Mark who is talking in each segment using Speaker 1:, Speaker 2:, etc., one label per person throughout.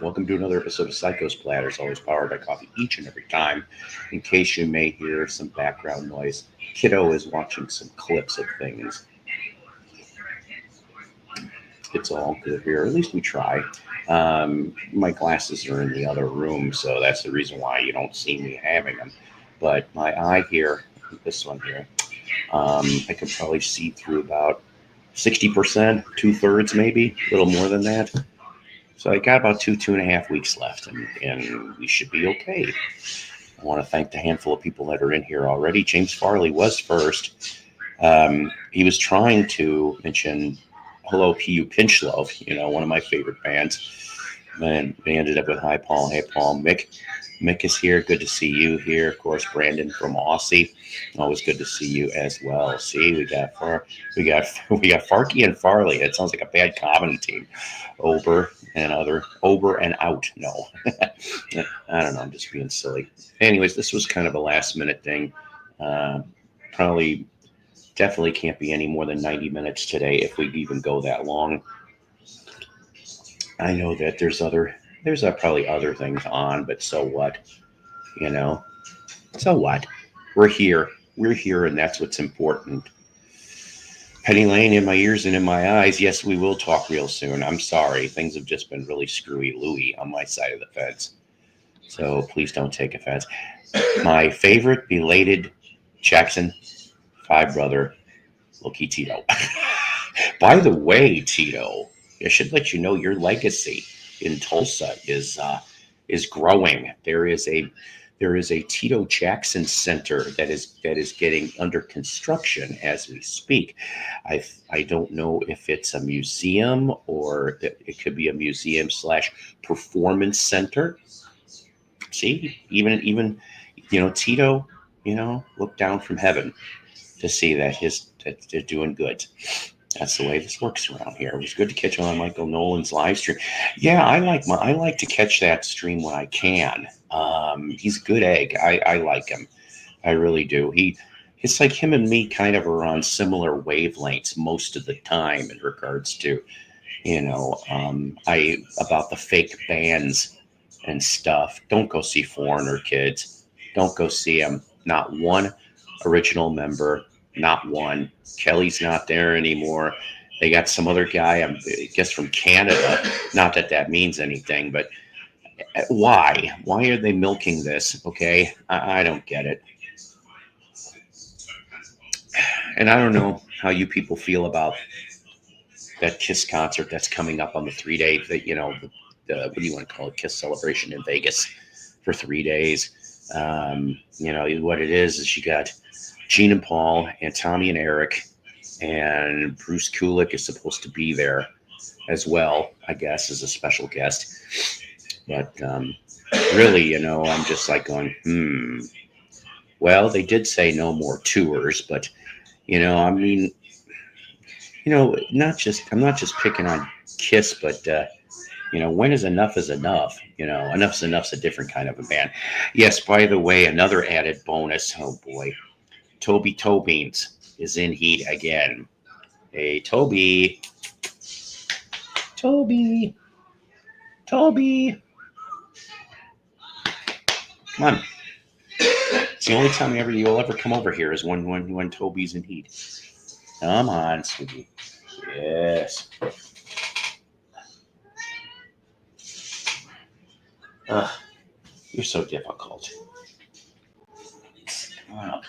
Speaker 1: Welcome to another episode of Psycho Splatters, always powered by coffee each and every time. In case you may hear some background noise, Kiddo is watching some clips of things. It's all good here, at least we try. My glasses are in the other room, so that's the reason why you don't see me having them. But my eye here, this one here, I could probably see through about 60%, 2/3 maybe, a little more than that. So I got about 2.5 weeks left, and we should be okay. I want to thank the handful of people that are in here already. James Farley was first. He was trying to mention Hello P.U. Pinchlove, one of my favorite bands. And we ended up with Hi Paul. Hey Paul. Mick is here. Good to see you here. Of course, Brandon from Aussie. Always good to see you as well. See, we got Farkey and Farley. It sounds like a bad comedy team. Ober and out. No, I don't know. I'm just being silly. Anyways, this was kind of a last minute thing. Definitely can't be any more than 90 minutes today if we even go that long. I know that there's probably other things on, but so what? So what? We're here, and that's what's important. Penny Lane in my ears and in my eyes. Yes, we will talk real soon. I'm sorry. Things have just been really screwy-looey on my side of the fence. So please don't take offense. My favorite belated Jackson 5 brother, Loki Tito. By the way, Tito, I should let you know your legacy in Tulsa is growing. There is a Tito Jackson Center that is getting under construction as we speak. I don't know if it's a museum or it could be a museum / performance center. See, even Tito, looked down from heaven to see that they're doing good. That's the way this works around here. It was good to catch on Michael Nolan's live stream. Yeah, I like to catch that stream when I can. He's a good egg. I like him. I really do. It's like him and me kind of are on similar wavelengths most of the time in regards to, about the fake bands and stuff. Don't go see Foreigner, kids. Don't go see them. Not one original member. Not one. Kelly's not there anymore. They got some other guy, I guess, from Canada. Not that that means anything, but why? Why are they milking this? Okay, I don't get it. And I don't know how you people feel about that Kiss concert that's coming up on the 3-day, what do you want to call it, Kiss celebration in Vegas for 3 days. What it is you got Gene and Paul and Tommy and Eric, and Bruce Kulick is supposed to be there as well, I guess, as a special guest. But really, I'm just like going, Well, they did say no more tours, but I'm not just picking on Kiss, but when is enough? Enough's a different kind of a band. Yes, by the way, another added bonus. Oh boy. Toby Tobeans is in heat again. Hey, Toby. Come on. It's the only time you'll ever come over here is when Toby's in heat. Come on, sweetie. Yes. You're so difficult. Come on up.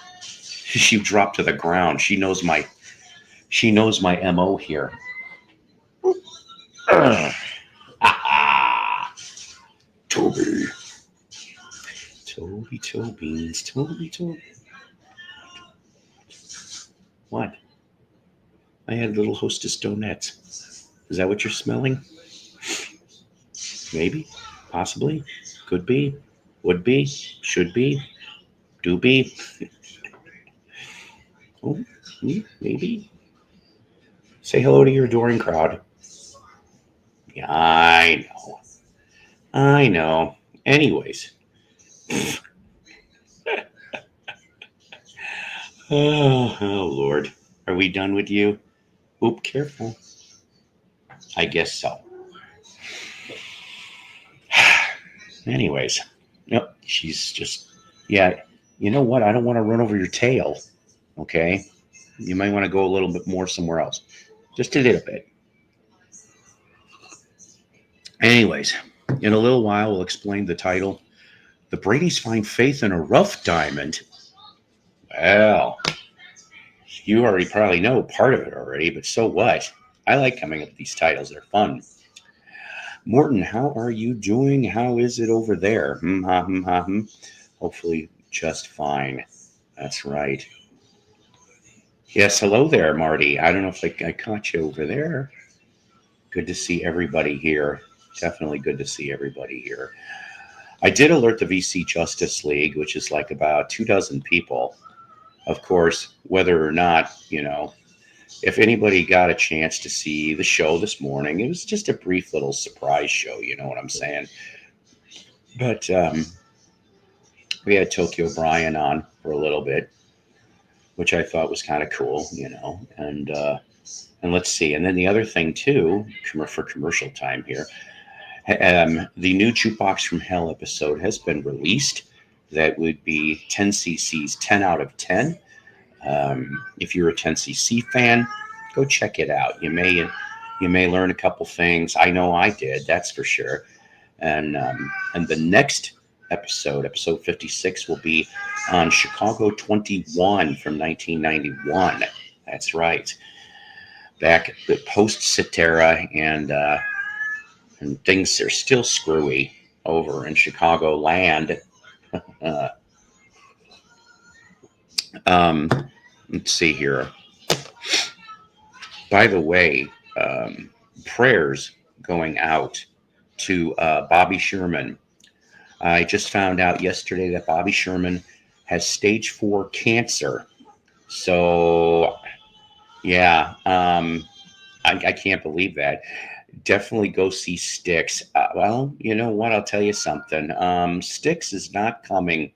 Speaker 1: She dropped to the ground. She knows my MO here. Toby. Toby. What? I had little Hostess donuts. Is that what you're smelling? Maybe, possibly, could be, would be, should be, do be. Oh, maybe. Say hello to your adoring crowd. Yeah, I know. Anyways. Oh, Lord. Are we done with you? Oop, careful. I guess so. Anyways, yep, she's just, yeah, you know what? I don't want to run over your tail. Okay. You might want to go a little bit more somewhere else. Just a little bit. Anyways, in a little while, we'll explain the title. The Bradys find faith in a rough diamond. Well, you already probably know part of it already, but so what? I like coming up with these titles. They're fun. Morton, how are you doing? How is it over there? Hmm, ha, hmm, ha, hmm. Hopefully, just fine. That's right. Yes, hello there, Marty. I don't know if I caught you over there. Good to see everybody here. Definitely good to see everybody here. I did alert the VC Justice League, which is like about 2 dozen people. Of course, whether or not, if anybody got a chance to see the show this morning, it was just a brief little surprise show, you know what I'm saying? But we had Tokyo Brian on for a little bit, which I thought was kind of cool, and let's see. And then the other thing too, for commercial time here, the new Jukebox from Hell episode has been released. That would be 10cc's 10 out of 10. If you're a 10cc fan, go check it out. You may learn a couple things. I know I did, that's for sure. And the next episode 56, will be on Chicago 21 from 1991. That's right. Back the post Cetera, and things are still screwy over in Chicago land. Uh, um, let's see here. By the way, prayers going out to Bobby Sherman. I just found out yesterday that Bobby Sherman has stage 4 cancer. So, yeah, I can't believe that. Definitely go see Styx. Well, you know what? I'll tell you something. Styx is not coming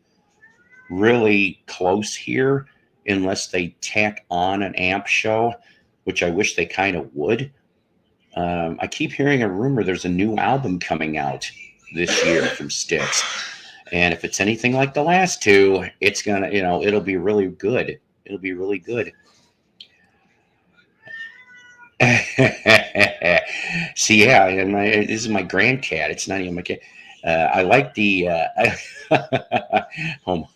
Speaker 1: really close here unless they tack on an amp show, which I wish they kind of would. I keep hearing a rumor there's a new album coming out this year from Styx. And if it's anything like the last two, it's gonna, it'll be really good. It'll be really good. See, yeah, and this is my grand cat. It's not even my cat. I like the. Oh,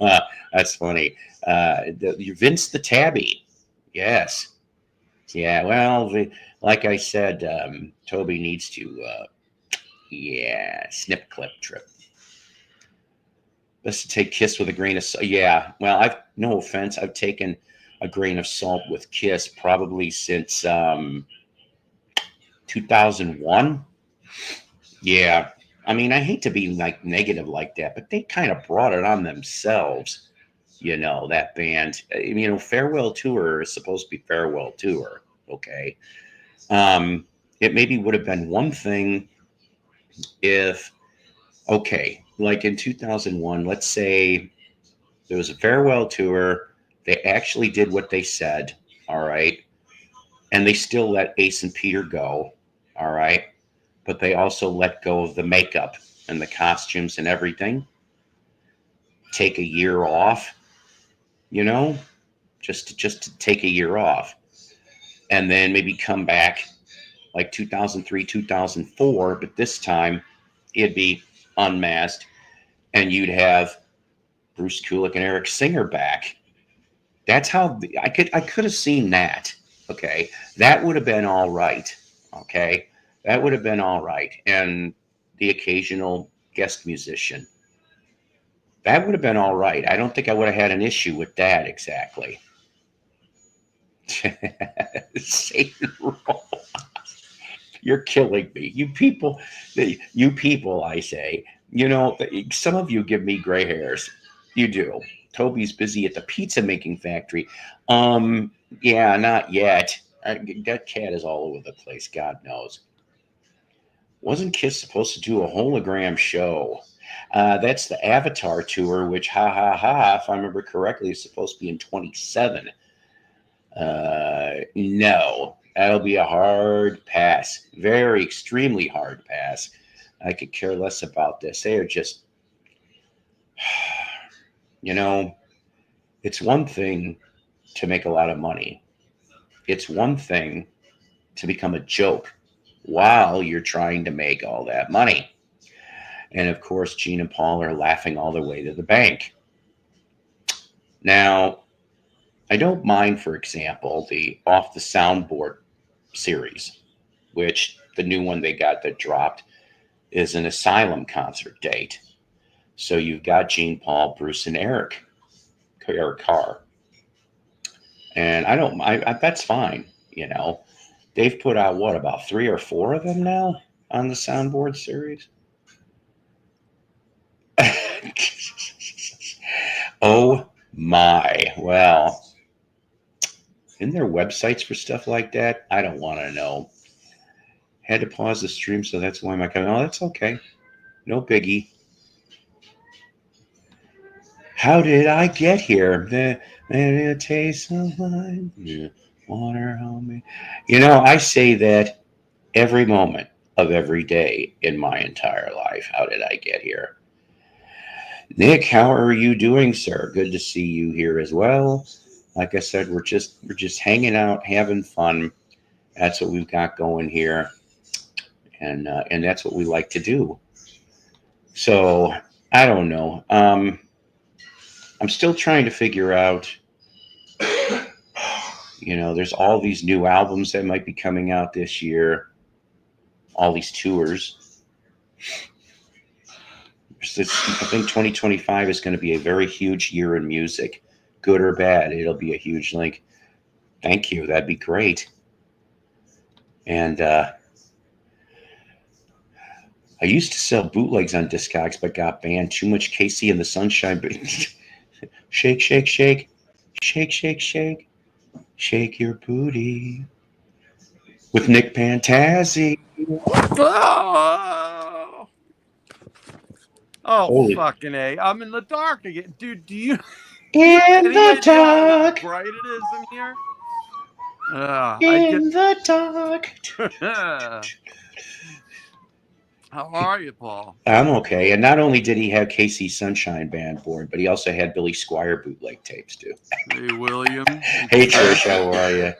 Speaker 1: that's funny. Vince the Tabby. Yes. Yeah. Well, like I said, Toby needs to. Yeah, snip clip trip. Let's take Kiss with a grain of salt. Yeah. Well, I've no offense. I've taken a grain of salt with Kiss probably since 2001. Yeah. I mean, I hate to be like negative like that, but they kind of brought it on themselves. That band. Farewell Tour is supposed to be Farewell Tour. Okay. It maybe would have been one thing if, okay, like in 2001, let's say there was a farewell tour. They actually did what they said. All right. And they still let Ace and Peter go. All right. But they also let go of the makeup and the costumes and everything. Take a year off, just to take a year off. And then maybe come back like 2003, 2004. But this time it'd be unmasked and you'd have Bruce Kulick and Eric Singer back. That's how I could have seen that. Okay. That would have been all right. Okay. That would have been all right. And the occasional guest musician. That would have been all right. I don't think I would have had an issue with that exactly. Satan roll. You're killing me. You people, I say. Some of you give me gray hairs. You do. Toby's busy at the pizza making factory. Um, yeah, not yet. That cat is all over the place. God knows. Wasn't Kiss supposed to do a hologram show? That's the Avatar tour, which, ha ha ha, if I remember correctly, is supposed to be in 27. No, that'll be a hard pass. Very extremely hard pass. I could care less about this. They are just You know, it's one thing to make a lot of money. It's one thing to become a joke while you're trying to make all that money. And of course, Gene and Paul are laughing all the way to the bank. Now, I don't mind, for example, the Off the Soundboard series, which the new one they got that dropped is an Asylum concert date. So you've got Gene, Paul, Bruce, and Eric Carr. And I don't, that's fine. You know, they've put out what, about 3 or 4 of them now on the Soundboard series? Oh my. Well, isn't there websites for stuff like that? I don't want to know. Had to pause the stream, so that's why my comment. Oh, that's okay. No biggie. How did I get here? Maybe a taste of mine. Water on me. You know, I say that every moment of every day in my entire life. How did I get here? Nick, how are you doing, sir? Good to see you here as well. Like I said, we're just hanging out, having fun. That's what we've got going here, and that's what we like to do. So I don't know. I'm still trying to figure out. You know, there's all these new albums that might be coming out this year. All these tours. I think 2025 is going to be a very huge year in music, good or bad. It'll be a huge link. Thank you. That'd be great. And I used to sell bootlegs on Discogs, but got banned. Too much Casey and the Sunshine. Shake, shake, shake. Shake, shake, shake. Shake your booty. With Nick Pantazzi.
Speaker 2: Oh,
Speaker 1: Holy.
Speaker 2: fucking A. I'm in the dark again. Dude, do you
Speaker 1: In the dark.
Speaker 2: how bright it is in here?
Speaker 1: In the dark.
Speaker 2: How are you, Paul?
Speaker 1: I'm okay. And not only did he have Casey Sunshine Band board, but he also had Billy Squire bootleg tapes too.
Speaker 2: Hey, William.
Speaker 1: Hey, Trish, how are you?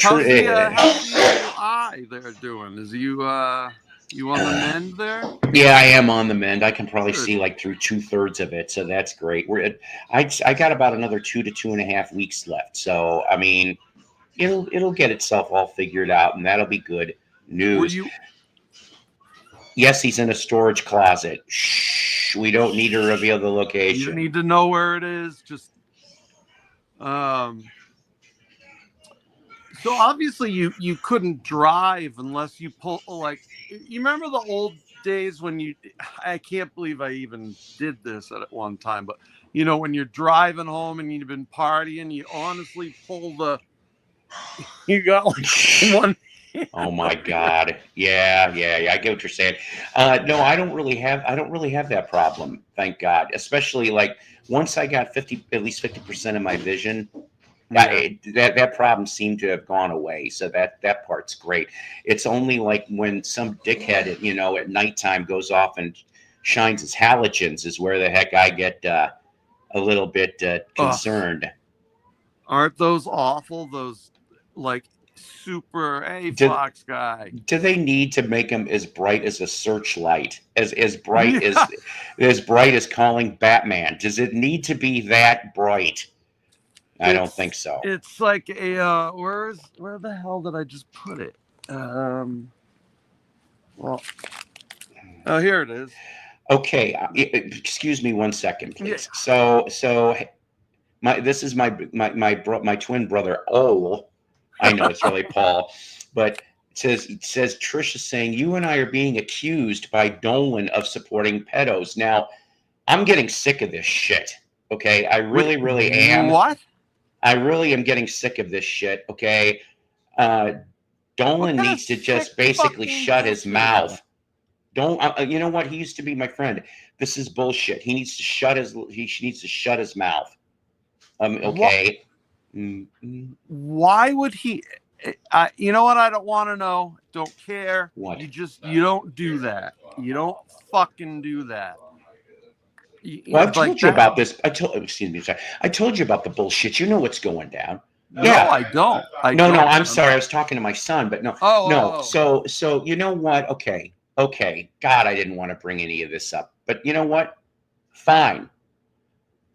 Speaker 2: How's the eye there doing? Is you on the mend there?
Speaker 1: Yeah, I am on the mend. I can probably see like through 2/3 of it, so that's great. I got about another 2 to 2.5 weeks left, so I mean, it'll get itself all figured out, and that'll be good news. Yes, he's in a storage closet. Shh, we don't need to reveal the location.
Speaker 2: You don't need to know where it is. Just so obviously you couldn't drive unless you pull, like, you remember the old days when I can't believe I even did this at one time, but you know, when you're driving home and you've been partying, you honestly pull you got like one.
Speaker 1: Oh my God. Yeah. I get what you're saying. No, I don't really have that problem. Thank God. Especially like once I got at least 50% of my vision, that problem seemed to have gone away. So that part's great. It's only like when some dickhead, you know, at nighttime goes off and shines his halogens is where the heck I get a little bit concerned.
Speaker 2: Aren't those awful? Those like super Fox guy.
Speaker 1: Do they need to make them as bright as a searchlight, as bright as bright as calling Batman? Does it need to be that bright? I don't think so.
Speaker 2: It's like a where the hell did I just put it? Well, oh, here it is.
Speaker 1: Okay, excuse me 1 second, please. Yeah. So this is my twin brother. Oh, I know it's really Paul, but it says Trish is saying you and I are being accused by Dolan of supporting pedos. Now, I'm getting sick of this shit. Okay, I really am.
Speaker 2: What?
Speaker 1: I really am getting sick of this shit. Okay, Dolan needs to just basically shut his mouth. You know what? He used to be my friend. This is bullshit. He needs to shut his mouth. Okay.
Speaker 2: Why would he? You know what? I don't want to know. Don't care.
Speaker 1: What?
Speaker 2: You don't do that. You don't fucking do that.
Speaker 1: Well, I've
Speaker 2: Like
Speaker 1: told you
Speaker 2: that.
Speaker 1: about this. Excuse me, sorry. I told you about the bullshit. You know what's going down.
Speaker 2: No,
Speaker 1: Yeah.
Speaker 2: I don't.
Speaker 1: No, I'm sorry. I was talking to my son, but no.
Speaker 2: Oh.
Speaker 1: So you know what? Okay. God, I didn't want to bring any of this up, but you know what? Fine.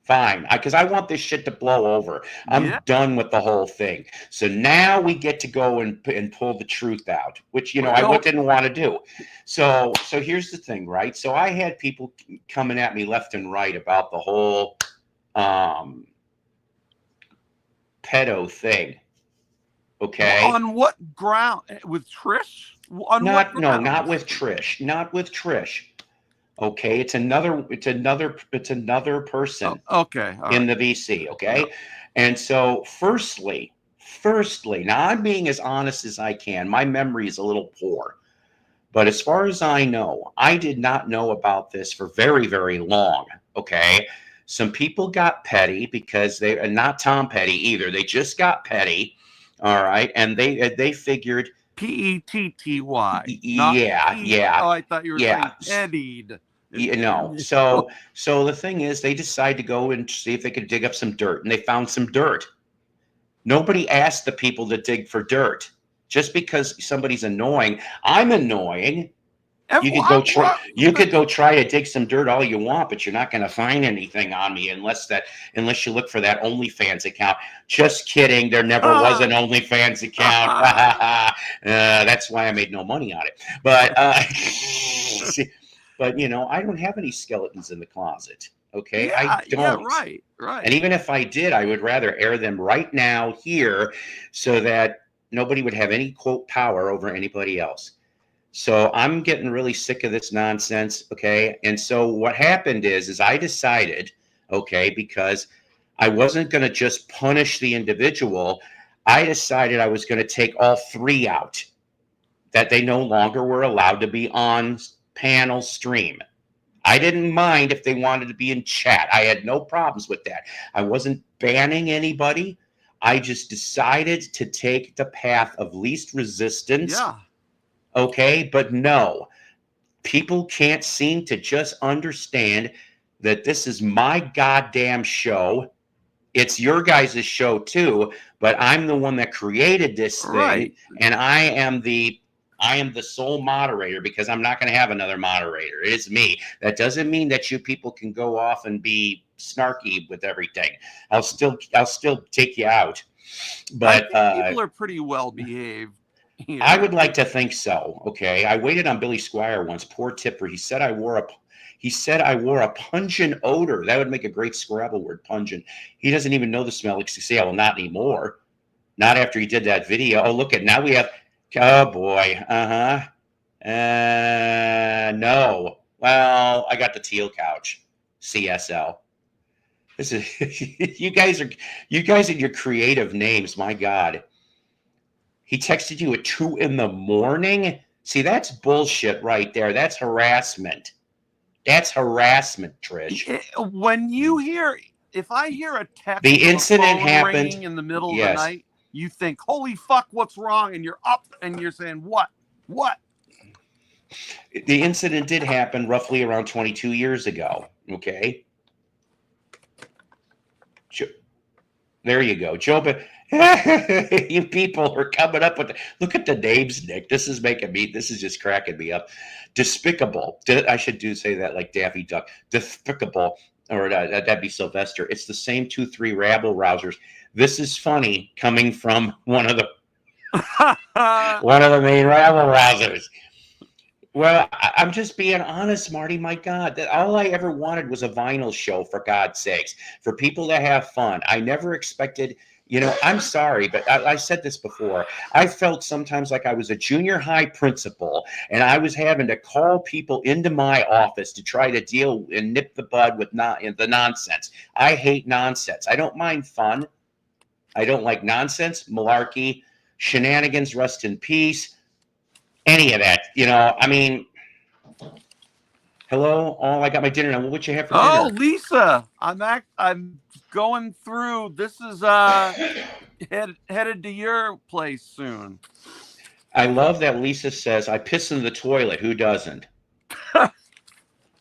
Speaker 1: Because I want this shit to blow over. I'm done with the whole thing. So now we get to go and pull the truth out, which I didn't want to do. So here's the thing, right? So I had people coming at me left and right about the whole pedo thing. Okay.
Speaker 2: On what ground? With Trish?
Speaker 1: Not with Trish. Not with Trish. Okay, it's another person.
Speaker 2: Okay,
Speaker 1: in the VC. Okay,
Speaker 2: yeah.
Speaker 1: And so firstly, now I'm being as honest as I can. My memory is a little poor, but as far as I know, I did not know about this for very, very long. Okay, some people got petty because they are not Tom Petty either. They just got petty. All right, and they figured
Speaker 2: Petty.
Speaker 1: Yeah.
Speaker 2: Oh, I thought you were saying pettied.
Speaker 1: So the thing is, they decided to go and see if they could dig up some dirt, and they found some dirt. Nobody asked the people to dig for dirt. Just because somebody's annoying, I'm annoying. You could go try. You could go try to dig some dirt all you want, but you're not going to find anything on me unless you look for that OnlyFans account. Just kidding. There never was an OnlyFans account. That's why I made no money on it. But but I don't have any skeletons in the closet. Okay, I don't.
Speaker 2: Yeah, right.
Speaker 1: And even if I did, I would rather air them right now here, so that nobody would have any quote power over anybody else. So I'm getting really sick of this nonsense, okay? And so what happened is I decided, okay, because I wasn't going to just punish the individual, I decided I was going to take all three out, that they no longer were allowed to be on panel stream. I didn't mind if they wanted to be in chat. I had no problems with that. I wasn't banning anybody. I just decided to take the path of least resistance.
Speaker 2: Yeah.
Speaker 1: Okay, but no, people can't seem to just understand that this is my goddamn show. It's your guys' show too, but I'm the one that created this thing, and I am the sole moderator, because I'm not going to have another moderator. It is me. That doesn't mean that you people can go off and be snarky with everything. I'll still take you out, but
Speaker 2: I think people are pretty well behaved.
Speaker 1: I would like to think so. Okay, I waited on Billy Squire once. Poor Tipper. He said I wore a pungent odor. That would make a great Scrabble word, pungent. He doesn't even know the smell. Well, not anymore. Not after he did that video. Oh, look at now we have. Oh boy. No. Well, I got the teal couch. CSL. This is you guys and your creative names. My God. He texted you at 2 a.m. See, that's bullshit right there. That's harassment. That's harassment, Trish.
Speaker 2: When if I hear a text,
Speaker 1: the incident happened
Speaker 2: in the middle of the night, you think, "Holy fuck, what's wrong?" And you're up and you're saying, "What? What?"
Speaker 1: The incident did happen roughly around 22 years ago. Okay. There you go, Joe. But you people are coming up with look at the names, Nick. This is just cracking me up. Despicable. I should say that like Daffy Duck. Despicable, or that'd be Sylvester. It's the same 2-3 rabble rousers. This is funny coming from one of the main rabble rousers. Well, I'm just being honest, Marty. My God, that all I ever wanted was a vinyl show, for God's sakes, for people to have fun. I never expected, I'm sorry, but I said this before. I felt sometimes like I was a junior high principal, and I was having to call people into my office to try to deal and nip the bud with the nonsense. I hate nonsense. I don't mind fun. I don't like nonsense, malarkey, shenanigans, rest in peace. Any of that, I mean, hello, I got my dinner now. What you have for dinner?
Speaker 2: Oh, Lisa, I'm going through. This is headed to your place soon.
Speaker 1: I love that Lisa says, I piss in the toilet. Who doesn't?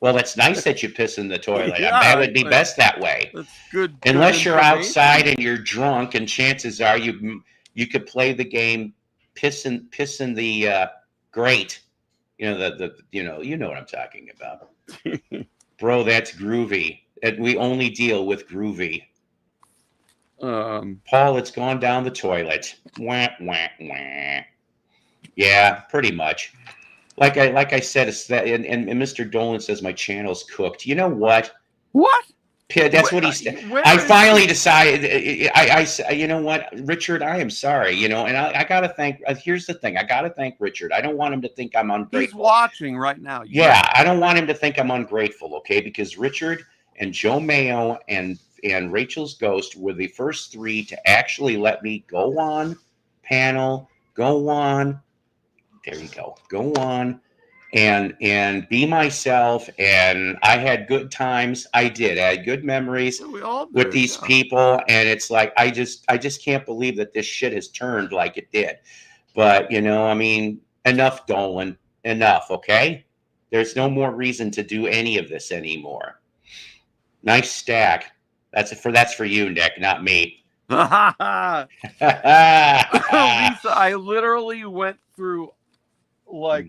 Speaker 1: Well, it's nice that you piss in the toilet.
Speaker 2: Yeah,
Speaker 1: That would be best that way.
Speaker 2: That's good.
Speaker 1: Unless you're
Speaker 2: information.
Speaker 1: outside and you're drunk, and chances are you could play the game piss in the grate. You know the you know what I'm talking about. Bro, that's groovy. And we only deal with groovy. Paul, it's gone down the toilet. Wah, wah, wah. Yeah, pretty much. Like I said, it's that, and Mr. Dolan says my channel's cooked. You know what?
Speaker 2: What?
Speaker 1: That's what he said. I finally decided. You know what, Richard? I am sorry. You know, and I gotta thank. Here's the thing. I gotta thank Richard. I don't want him to think I'm ungrateful.
Speaker 2: He's watching right now.
Speaker 1: Yeah, I don't want him to think I'm ungrateful. Okay, because Richard and Joe Mayo and Rachel's Ghost were the first three to actually let me go on panel, go on. There you go. Go on and be myself. And I had good times. I did. I had good memories with these people. And it's like, I just can't believe that this shit has turned like it did. But, you know, I mean, enough, Dolan. Enough, okay? There's no more reason to do any of this anymore. Nice stack. That's for you, Nick, not me.
Speaker 2: Lisa, I literally went through like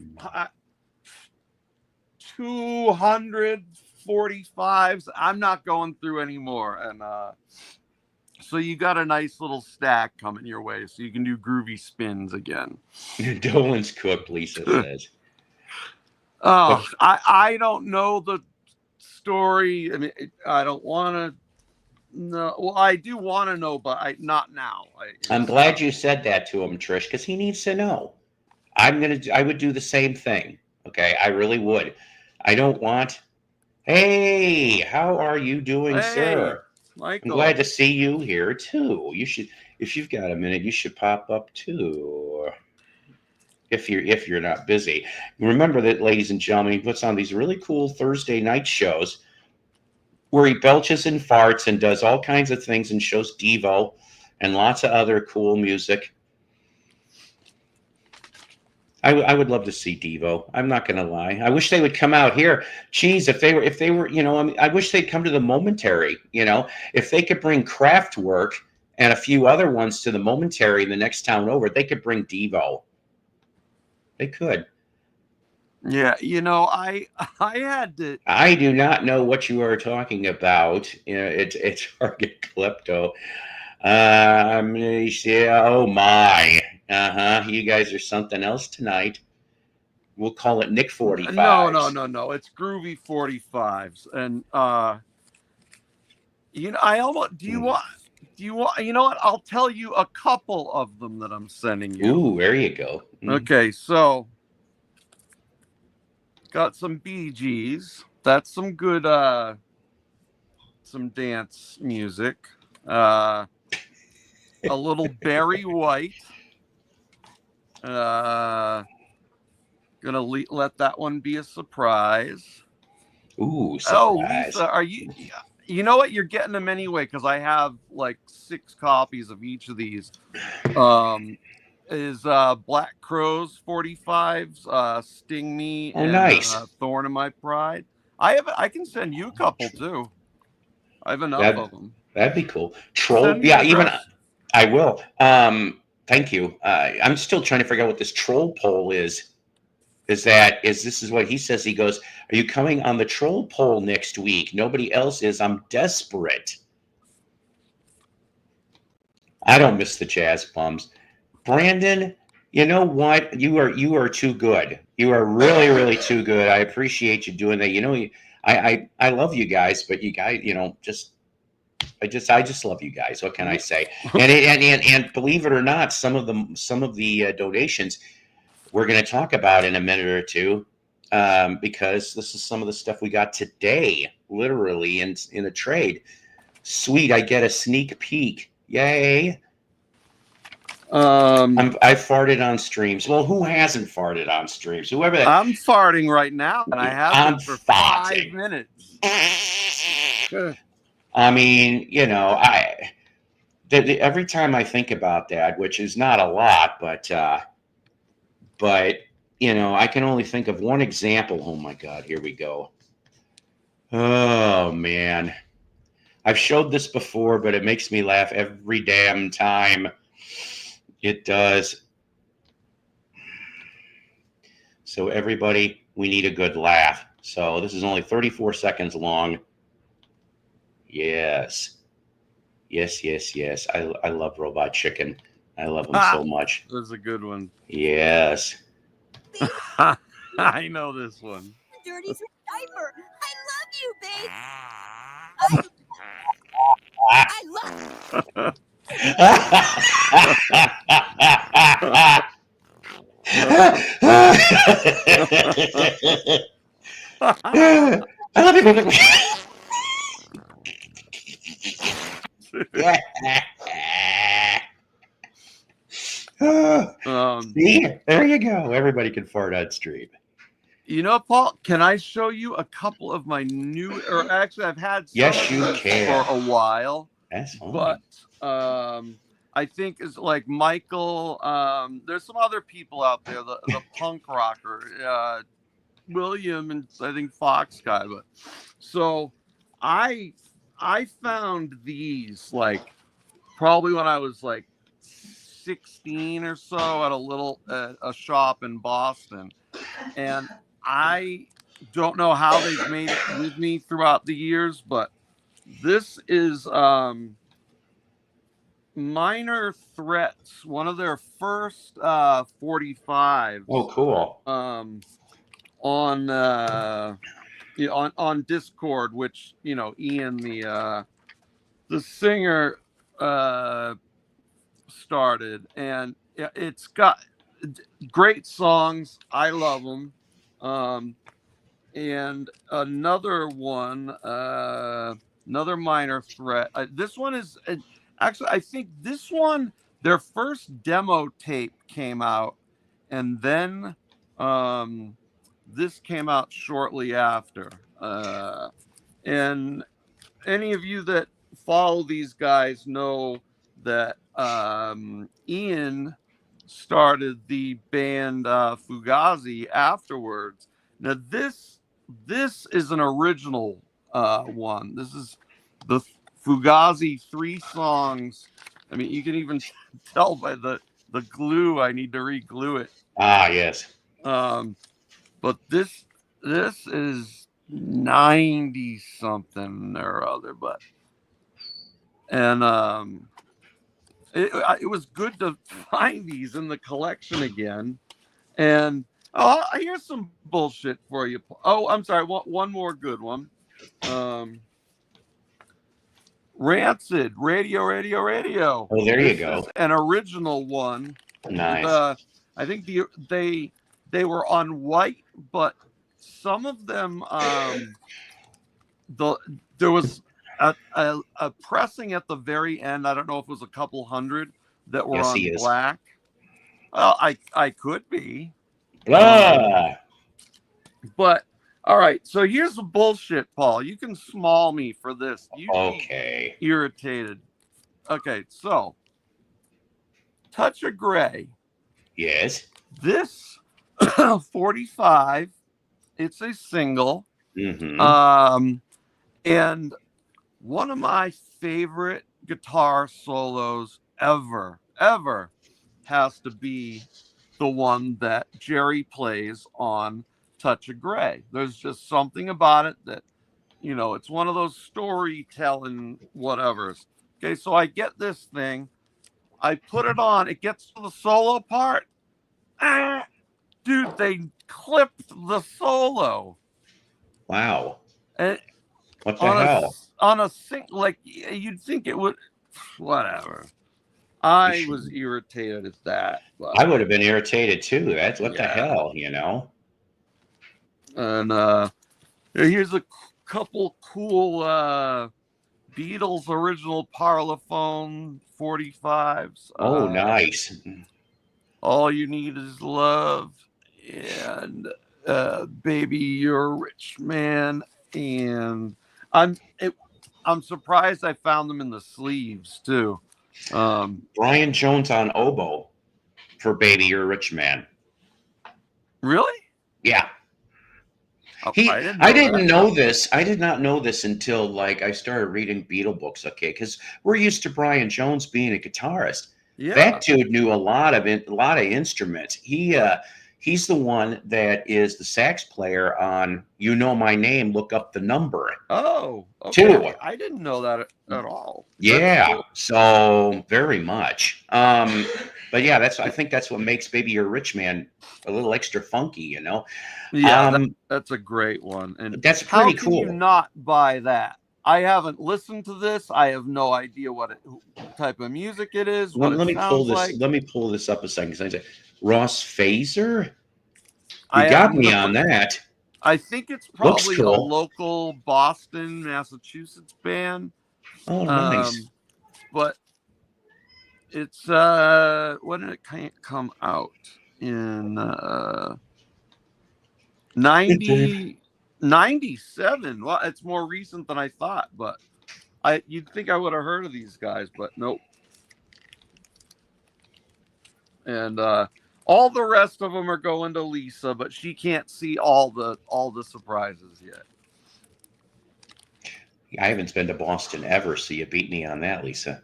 Speaker 2: 245s. I'm not going through anymore. And so you got a nice little stack coming your way, so you can do groovy spins again.
Speaker 1: Dolan's cooked, Lisa says.
Speaker 2: Oh, I don't know the story. I mean, I don't want to know. Well, I do want to know, but not now.
Speaker 1: I'm glad you said that to him, Trish, because he needs to know. I would do the same thing. Okay, I really would. I don't want. Hey, how are you doing, sir?
Speaker 2: Michael.
Speaker 1: I'm glad to see you here too. You should, if you've got a minute, you should pop up too. If you're not busy, remember that, ladies and gentlemen, he puts on these really cool Thursday night shows where he belches and farts and does all kinds of things and shows Devo and lots of other cool music. I would love to see Devo. I'm not going to lie. I wish they would come out here. Geez, if they were, you know, I wish they'd come to the Momentary. You know, if they could bring Kraftwerk and a few other ones to the Momentary in the next town over, they could bring Devo. They could.
Speaker 2: Yeah, you know, I had to.
Speaker 1: I do not know what you are talking about. You know, it's Target Klepto. Oh my. You guys are something else tonight. We'll call it Nick 45.
Speaker 2: No. It's Groovy 45s. And you know, I almost do you want you know what? I'll tell you a couple of them that I'm sending you.
Speaker 1: Ooh, there you go.
Speaker 2: Okay, so got some Bee Gees. That's some good some dance music. A little Barry White. Gonna let that one be a surprise.
Speaker 1: Ooh, surprise.
Speaker 2: Oh, Lisa, are you? You know what? You're getting them anyway because I have like 6 copies of each of these. Is Black Crowes 45s, Sting Me, and
Speaker 1: nice.
Speaker 2: Thorn in My Pride. I can send you a couple too. I have enough of them.
Speaker 1: That'd be cool. Troll, yeah, even I will. Thank you. I'm still trying to figure out what this troll poll is. This is what he says. He goes, "Are you coming on the troll poll next week? Nobody else is. I'm desperate." I don't miss the jazz bums. Brandon, you know what? You are too good. You are really, really too good. I appreciate you doing that. You know, I love you guys, but you guys, you know, I just love you guys. What can I say? And believe it or not, some of the donations we're going to talk about in a minute or two, because this is some of the stuff we got today, literally in a trade. Sweet, I get a sneak peek. Yay! I farted on streams. Well, who hasn't farted on streams? Whoever.
Speaker 2: I'm farting right now, and I have been for 5 minutes.
Speaker 1: I mean, you know, every time I think about that, which is not a lot, but I can only think of one example. Oh my God, here we go. Oh man, I've showed this before, but it makes me laugh every damn time. It does. So everybody, we need a good laugh. So this is only 34 seconds long. Yes. Yes, yes, yes. I love Robot Chicken. I love him so much.
Speaker 2: That's a good one.
Speaker 1: Yes.
Speaker 2: I know this one.
Speaker 3: Dirty diaper. I love you, babe. I love
Speaker 1: I love you. See, there you go. Everybody can fart on stream.
Speaker 2: Paul, can I show you a couple of my new, or actually I've had some
Speaker 1: Yes, you can.
Speaker 2: for a while.
Speaker 1: That's fine.
Speaker 2: But I think it's like Michael, there's some other people out there, the punk rocker, William, and I think Fox guy. But so I found these like probably when I was like 16 or so at a shop in Boston, and I don't know how they've made it with me throughout the years, but this is Minor Threats, one of their first 45s.
Speaker 1: Oh, cool.
Speaker 2: On Discord, which Ian, the singer, started, and it's got great songs. I love them. And another one, another Minor Threat. This one is actually, I think this one, their first demo tape came out, and then this came out shortly after. And any of you that follow these guys know that Ian started the band Fugazi afterwards. Now this is an original one. This is the Fugazi 3 songs. I mean, you can even tell by the glue. I need to re-glue it.
Speaker 1: Ah, yes.
Speaker 2: But this is 90 something or other, but and it was good to find these in the collection again. And here's some bullshit for you. Oh, I'm sorry. One more good one. Rancid, Radio.
Speaker 1: Oh, there you go.
Speaker 2: An original one.
Speaker 1: Nice.
Speaker 2: I think they were on white, but some of them there was a pressing at the very end. I don't know if it was a couple hundred that were on black. Well, I could be. But all right, so here's the bullshit, Paul. You can small me for this.
Speaker 1: Okay.
Speaker 2: Irritated. Okay, so Touch of Grey.
Speaker 1: Yes.
Speaker 2: This 45. It's a single.
Speaker 1: Mm-hmm.
Speaker 2: And one of my favorite guitar solos ever has to be the one that Jerry plays on Touch of Grey. There's just something about it that, it's one of those storytelling whatevers. Okay, so I get this thing. I put it on. It gets to the solo part. Dude, they clipped the solo.
Speaker 1: Wow.
Speaker 2: And
Speaker 1: what the hell?
Speaker 2: On a sync, like you'd think it would. Whatever. I was irritated at that. But,
Speaker 1: I would have been irritated too. That's what the hell,
Speaker 2: And here's a couple cool Beatles original Parlophone 45s.
Speaker 1: Oh, nice.
Speaker 2: All You Need Is Love, and Baby You're a Rich Man, and I'm surprised I found them in the sleeves too.
Speaker 1: Brian Jones on oboe for Baby You're a Rich Man.
Speaker 2: Really?
Speaker 1: Yeah.
Speaker 2: Oh,
Speaker 1: I didn't know this. I did not know this until like I started reading Beatle books. Okay, because we're used to Brian Jones being a guitarist.
Speaker 2: Yeah.
Speaker 1: That dude knew a lot of instruments. He's the one that is the sax player on "You Know My Name, Look Up the Number."
Speaker 2: Oh, okay.
Speaker 1: Too.
Speaker 2: I didn't know that at all.
Speaker 1: Yeah,
Speaker 2: Cool.
Speaker 1: so very much. But yeah, I think that's what makes Baby You're a Rich Man a little extra funky, you know.
Speaker 2: Yeah, that's a great one. And
Speaker 1: that's
Speaker 2: how
Speaker 1: pretty
Speaker 2: can you
Speaker 1: cool.
Speaker 2: not buy that? I haven't listened to this. I have no idea what type of music it is. What
Speaker 1: Let
Speaker 2: it
Speaker 1: me pull
Speaker 2: sounds
Speaker 1: this.
Speaker 2: like.
Speaker 1: Let me pull this up a second. 'Cause I say Ross Phaser.
Speaker 2: I
Speaker 1: You
Speaker 2: have
Speaker 1: got me on that.
Speaker 2: I think it's
Speaker 1: Looks
Speaker 2: probably a
Speaker 1: cool.
Speaker 2: local Boston, Massachusetts band.
Speaker 1: Oh, nice.
Speaker 2: But it's when did it come out? In 97. Well, it's more recent than I thought, but you'd think I would have heard of these guys, but nope. And all the rest of them are going to Lisa, but she can't see all the surprises yet.
Speaker 1: I haven't been to Boston ever, so you beat me on that, Lisa.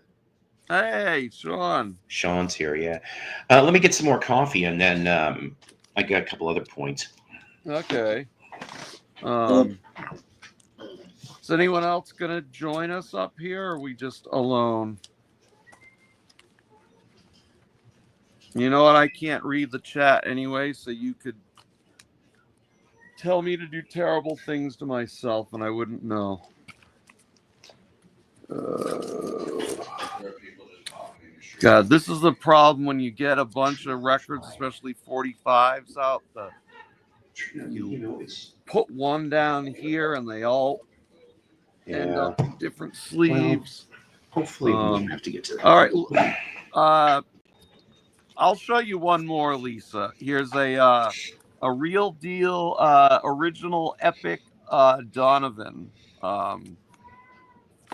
Speaker 2: Hey, Sean.
Speaker 1: Sean's here, yeah. Let me get some more coffee, and then I got a couple other points.
Speaker 2: Okay. Is anyone else going to join us up here, or are we just alone? You know what? I can't read the chat anyway, so you could tell me to do terrible things to myself, and I wouldn't know. God, this is the problem when you get a bunch of records, especially 45s out. You put one down here, and they all end up in different sleeves.
Speaker 1: Well, hopefully, we won't have to get to that.
Speaker 2: All right. I'll show you one more, Lisa. Here's a real deal original epic Donovan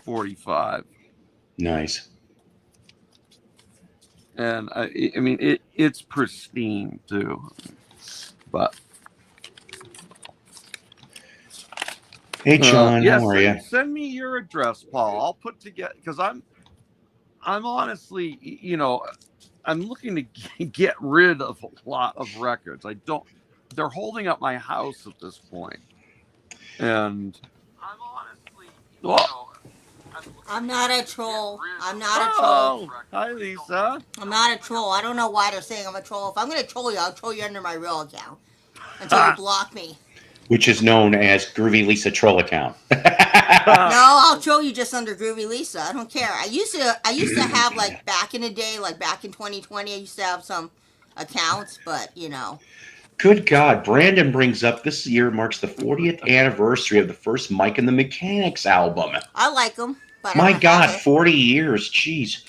Speaker 2: 45.
Speaker 1: Nice.
Speaker 2: And I mean it's pristine too. But
Speaker 1: hey John, how are you?
Speaker 2: Send me your address, Paul. I'll put together, because I'm honestly, I'm looking to get rid of a lot of records. They're holding up my house at this point. And I'm honestly,
Speaker 4: I'm not a troll. I'm not a troll.
Speaker 2: Hi, Lisa.
Speaker 4: I'm not a troll. I don't know why they're saying I'm a troll. If I'm going to troll you, I'll troll you under my real account until you block me.
Speaker 1: Which is known as Groovy Lisa Troll account.
Speaker 4: No, I'll troll you just under Groovy Lisa. I don't care. I used to have, like, back in the day, like back in 2020, I used to have some accounts, but
Speaker 1: Good God, Brandon brings up this year marks the 40th anniversary of the first Mike and the Mechanics album.
Speaker 4: I like them. But
Speaker 1: my God, 40 years, jeez.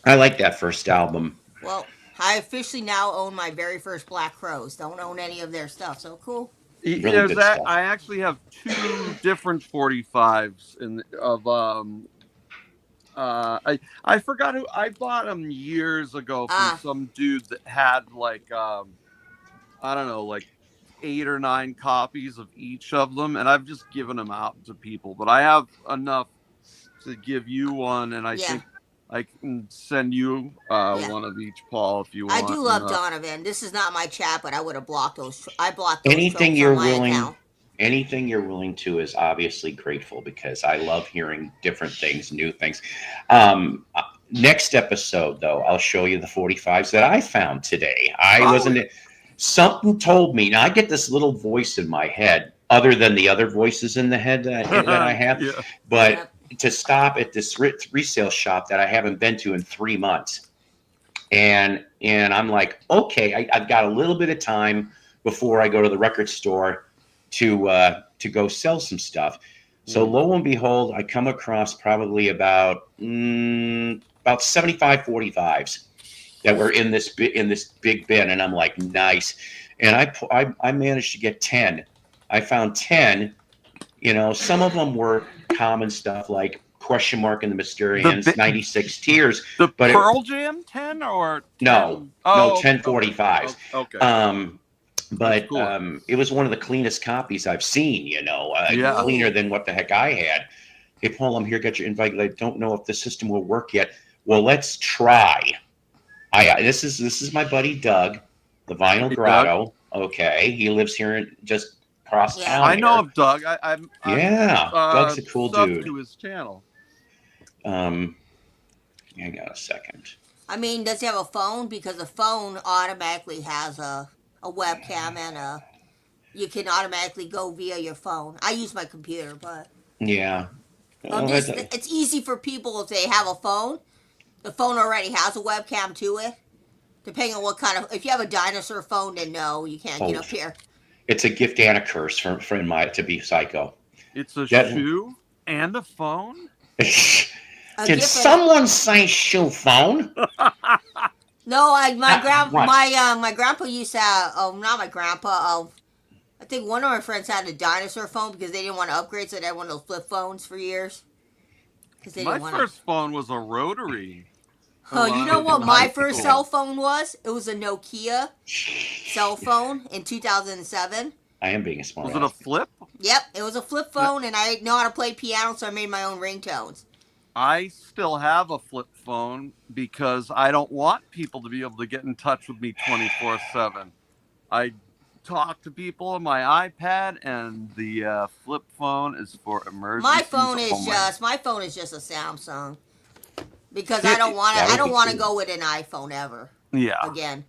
Speaker 1: I like that first album.
Speaker 4: Well, I officially now own my very first Black Crowes. Don't own any of their stuff, so cool.
Speaker 1: Really good stuff.
Speaker 2: I actually have 2 different 45s I forgot who I bought them years ago from some dude that had like I don't know, like 8 or 9 copies of each of them, and I've just given them out to people. But I have enough to give you one, and I think I can send you one of each, Paul, if you want.
Speaker 4: I do love Donovan. This is not my chat, but I would have blocked those. I blocked those.
Speaker 1: Anything you're willing. Anything you're willing to is obviously grateful, because I love hearing different things, new things. Next episode, though, I'll show you the 45s that I found today. Something told me. Now, I get this little voice in my head, other than the other voices in the head that I have. But to stop at this resale shop that I haven't been to in 3 months. And I'm like, okay, I've got a little bit of time before I go to the record store to go sell some stuff. So lo and behold, I come across probably about 75 45s that were in this big bin, and I'm like, nice. And I managed to get 10. I found 10. Some of them were common stuff like question mark in the Mysterians, 96 Tears.
Speaker 2: The
Speaker 1: But
Speaker 2: Pearl Jam 10 or 10?
Speaker 1: No,
Speaker 2: Oh,
Speaker 1: 1045s.
Speaker 2: Okay.
Speaker 1: But
Speaker 2: cool.
Speaker 1: it was one of the cleanest copies I've seen,
Speaker 2: Yeah.
Speaker 1: cleaner than what the heck I had. Hey, Paul, I'm here, got your invite. I don't know if the system will work yet. Well, let's try. This is my buddy Doug, the Vinyl
Speaker 2: Hey,
Speaker 1: Grotto. Okay, he lives here just across
Speaker 4: Yeah.
Speaker 1: town.
Speaker 2: I know
Speaker 1: here.
Speaker 2: of Doug. I'm
Speaker 1: Doug's a cool
Speaker 2: subbed
Speaker 1: dude.
Speaker 2: to his channel.
Speaker 1: Hang on a second.
Speaker 4: I mean, does he have a phone? Because a phone automatically has a webcam and you can automatically go via your phone. I use my computer, but
Speaker 1: Yeah.
Speaker 4: it's easy for people if they have a phone. The phone already has a webcam to it. Depending on what kind of, if you have a dinosaur phone, then no, you can't get up here.
Speaker 1: It's a gift and a curse for my to be psycho.
Speaker 2: It's a shoe and a phone?
Speaker 1: Can someone say shoe phone?
Speaker 4: No, my grandpa used to have, not my grandpa, I think one of my friends had a dinosaur phone because they didn't want to upgrade, so they had one of those flip phones for years.
Speaker 2: My first phone was a rotary.
Speaker 4: Oh, you know what my first cell phone was? It was a Nokia cell phone in 2007.
Speaker 1: I am being a smart.
Speaker 2: Was it a flip?
Speaker 4: Yep, it was a flip phone, and I know how to play piano, so I made my own ringtones.
Speaker 2: I still have a flip phone because I don't want people to be able to get in touch with me 24/7. I talk to people on my iPad, and the flip phone is for emergencies.
Speaker 4: My phone is just a Samsung because I don't want to go with an iPhone ever.
Speaker 2: Yeah.
Speaker 4: Again.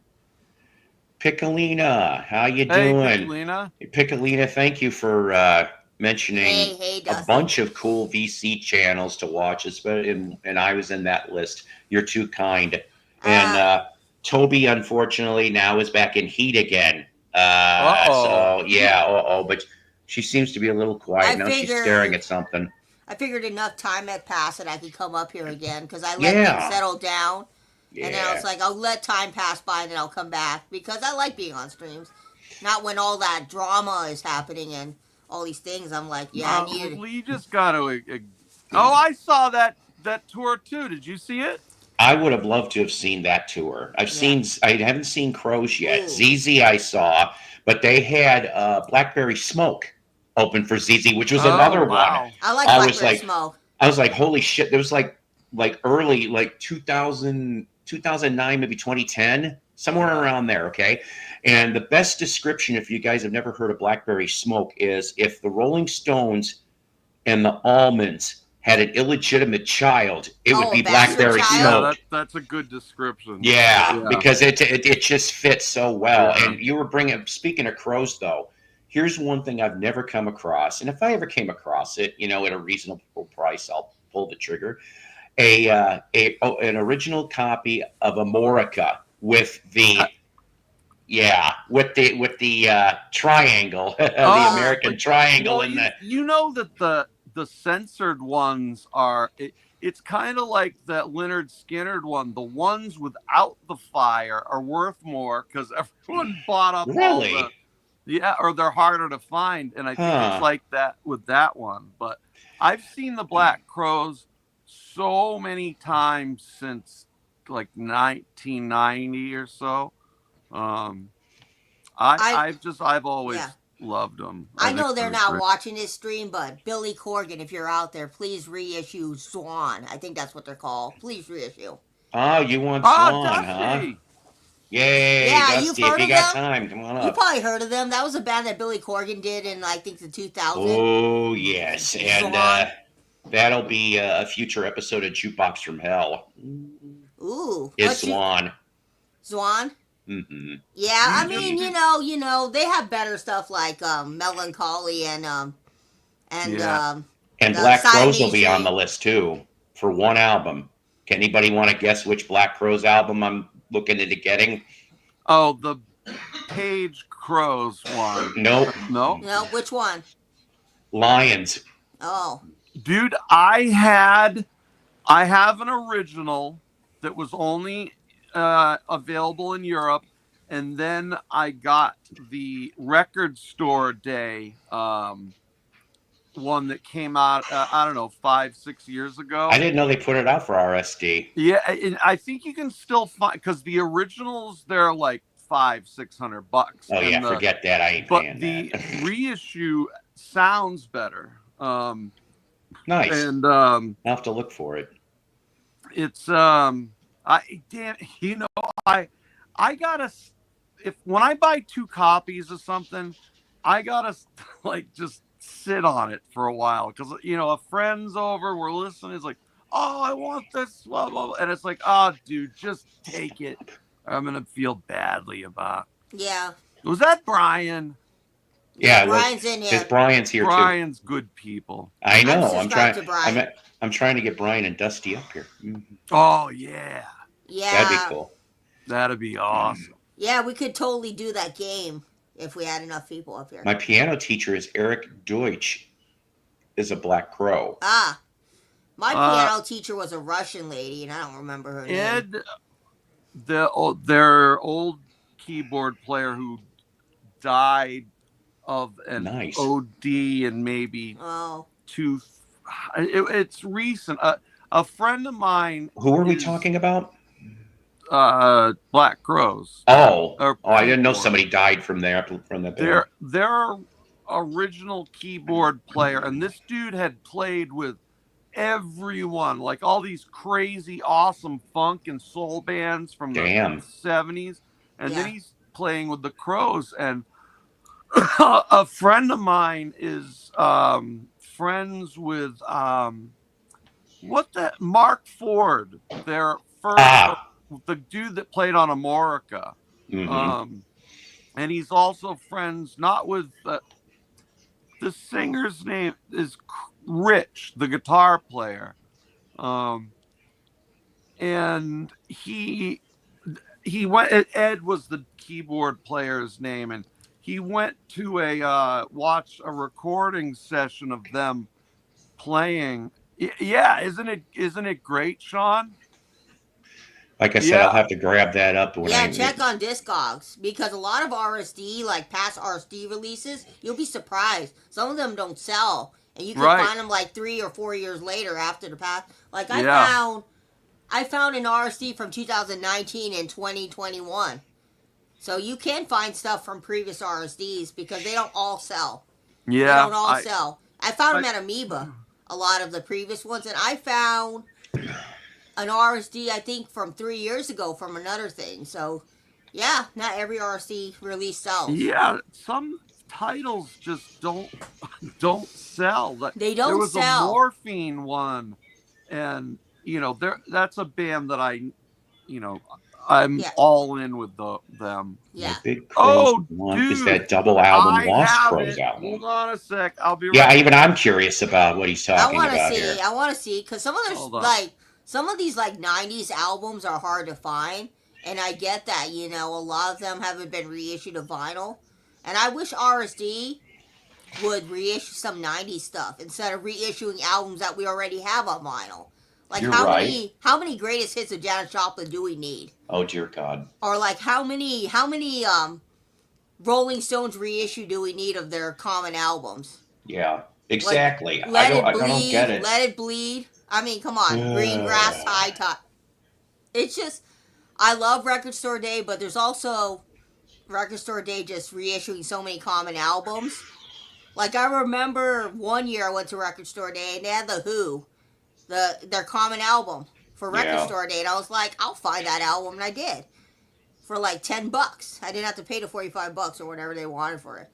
Speaker 1: Piccolina, how you
Speaker 2: Hey,
Speaker 1: doing?
Speaker 2: Piccolina.
Speaker 1: Hey, Piccolina, thank you for mentioning
Speaker 4: Hey,
Speaker 1: a bunch of cool VC channels to watch, and I was in that list. You're too kind. And Toby, unfortunately, now is back in heat again. So yeah, but she seems to be a little quiet now. She's staring at something.
Speaker 4: I figured enough time had passed that I could come up here again because I let things settle down. Yeah. And then I was like, I'll let time pass by and then I'll come back because I like being on streams. Not when all that drama is happening and all these things. I'm like, I need it.
Speaker 2: You just got to. I saw that tour too. Did you see it?
Speaker 1: I would have loved to have seen that tour. I haven't seen Crows yet. Ooh. ZZ I saw, but they had Blackberry Smoke open for ZZ, which was another one.
Speaker 4: I like Blackberry Smoke.
Speaker 1: I was like, holy shit. There was like early, like 2009, maybe 2010, somewhere around there. Okay. And the best description, if you guys have never heard of Blackberry Smoke, is if the Rolling Stones and the Almonds had an illegitimate child, it would be Blackberry Smoke.
Speaker 2: Yeah, that's a good description.
Speaker 1: Yeah, because it just fits so well. Yeah. And you were speaking of Crows, though, here's one thing I've never come across. And if I ever came across it, at a reasonable price, I'll pull the trigger. An original copy of Amorica with the triangle, the American triangle in the.
Speaker 2: You know that the censored ones are. It's kind of like that Leonard Skinner one. The ones without the fire are worth more because everyone bought up all the. Yeah, or they're harder to find, and I think it's like that with that one. But I've seen the Black Crows so many times since like 1990 or so. I've always loved them.
Speaker 4: I know they're not watching this stream, but Billy Corgan, if you're out there, please reissue Swan. I think that's what they're called. Please reissue.
Speaker 1: Oh, you want Swan,
Speaker 2: Dusty.
Speaker 1: Huh? Yay,
Speaker 4: yeah,
Speaker 1: Dusty,
Speaker 4: you've heard
Speaker 1: if you got time, come on up.
Speaker 4: You probably heard of them. That was a band that Billy Corgan did in, I think, the 2000s.
Speaker 1: Oh, yes. And that'll be a future episode of Jukebox from Hell.
Speaker 4: Ooh.
Speaker 1: Is Swan.
Speaker 4: Swan?
Speaker 1: Mm-hmm.
Speaker 4: Yeah, I mean, you know, they have better stuff like Melancholy and
Speaker 1: Black Crows will be on the list, too, for one album. Can anybody want to guess which Black Crows album I'm looking into getting?
Speaker 2: Oh, the Page Crows one.
Speaker 1: Nope.
Speaker 2: No,
Speaker 4: which one?
Speaker 1: Lions.
Speaker 4: Oh.
Speaker 2: Dude, I have an original that was only available in Europe, and then I got the record store day one that came out, I don't know, 5-6 years ago.
Speaker 1: I didn't know they put it out for RSD.
Speaker 2: Yeah, and I think you can still find, because the originals, they're like $500-600.
Speaker 1: Oh yeah, forget that. I ain't
Speaker 2: but
Speaker 1: paying
Speaker 2: the
Speaker 1: that.
Speaker 2: reissue sounds better.
Speaker 1: Nice.
Speaker 2: And
Speaker 1: I'll have to look for it.
Speaker 2: it's I gotta, when I buy 2 copies of something, I gotta like just sit on it for a while, because a friend's over, we're listening, it's like, oh, I want this, blah, blah, blah. And it's like, oh, dude, just take it. I'm gonna feel badly about.
Speaker 4: Yeah.
Speaker 2: Was that Brian?
Speaker 1: Yeah,
Speaker 4: Brian's in here.
Speaker 1: Because Brian's here
Speaker 2: Brian's good people.
Speaker 1: I know.
Speaker 4: I'm trying to Brian.
Speaker 1: I'm trying to get Brian and Dusty up here.
Speaker 2: Oh yeah.
Speaker 4: Yeah.
Speaker 1: That'd be cool.
Speaker 2: That'd be awesome.
Speaker 4: Yeah, we could totally do that game if we had enough people up here.
Speaker 1: My piano teacher is Eric Deutsch, is a Black Crow.
Speaker 4: Ah. My piano teacher was a Russian lady, and I don't remember her name.
Speaker 2: Their old keyboard player who died of an OD and maybe it's recent. A friend of mine.
Speaker 1: Who are we talking about?
Speaker 2: Black Crows.
Speaker 1: I didn't know somebody died from there.
Speaker 2: Their original keyboard player, and this dude had played with everyone, like all these crazy, awesome funk and soul bands from the 70s, and then he's playing with the Crows. And a friend of mine is friends with Mark Ford, their first, the dude that played on Amorica.
Speaker 1: Mm-hmm.
Speaker 2: And he's also friends not with the singer's name is Rich, the guitar player, and he went. Ed was the keyboard player's name, and he went to watch a recording session of them playing. Yeah, isn't it great, Sean?
Speaker 1: Like I said, I'll have to grab that up.
Speaker 4: Check on Discogs, because a lot of RSD, like past RSD releases, you'll be surprised. Some of them don't sell, and you can find them like 3 or 4 years later after the past. Like I found an RSD from 2019 and 2021, so you can find stuff from previous RSDs because they don't all sell.
Speaker 2: Yeah,
Speaker 4: they don't all sell. I found them at Amoeba, a lot of the previous ones, and I found an RSD, I think, from 3 years ago from another thing. So, yeah, not every RSD release sells.
Speaker 2: Yeah, some titles just don't sell.
Speaker 4: They don't sell.
Speaker 2: There was a Morphine one, and that's a band that I'm all in with them.
Speaker 4: Yeah.
Speaker 1: Big Crows dude, is that double album Lost Crows album?
Speaker 2: Hold on a sec. I'll be right.
Speaker 1: Yeah, even I'm curious about what he's talking about here.
Speaker 4: I want to see, because some of these 90s albums are hard to find, and I get that, a lot of them haven't been reissued of vinyl, and I wish RSD would reissue some 90s stuff instead of reissuing albums that we already have on vinyl. Like, how many greatest hits of Janis Joplin do we need?
Speaker 1: Oh dear God!
Speaker 4: Or like, how many Rolling Stones reissue do we need of their common albums?
Speaker 1: Yeah, exactly.
Speaker 4: Like,
Speaker 1: I don't get it.
Speaker 4: Let It Bleed. I mean, come on, Green Grass, High Top. It's just, I love Record Store Day, but there's also Record Store Day just reissuing so many common albums. Like, I remember one year I went to Record Store Day and they had The Who, their common album for Record Store Day, and I was like, I'll find that album, and I did. For like $10. I didn't have to pay the $45 or whatever they wanted for it.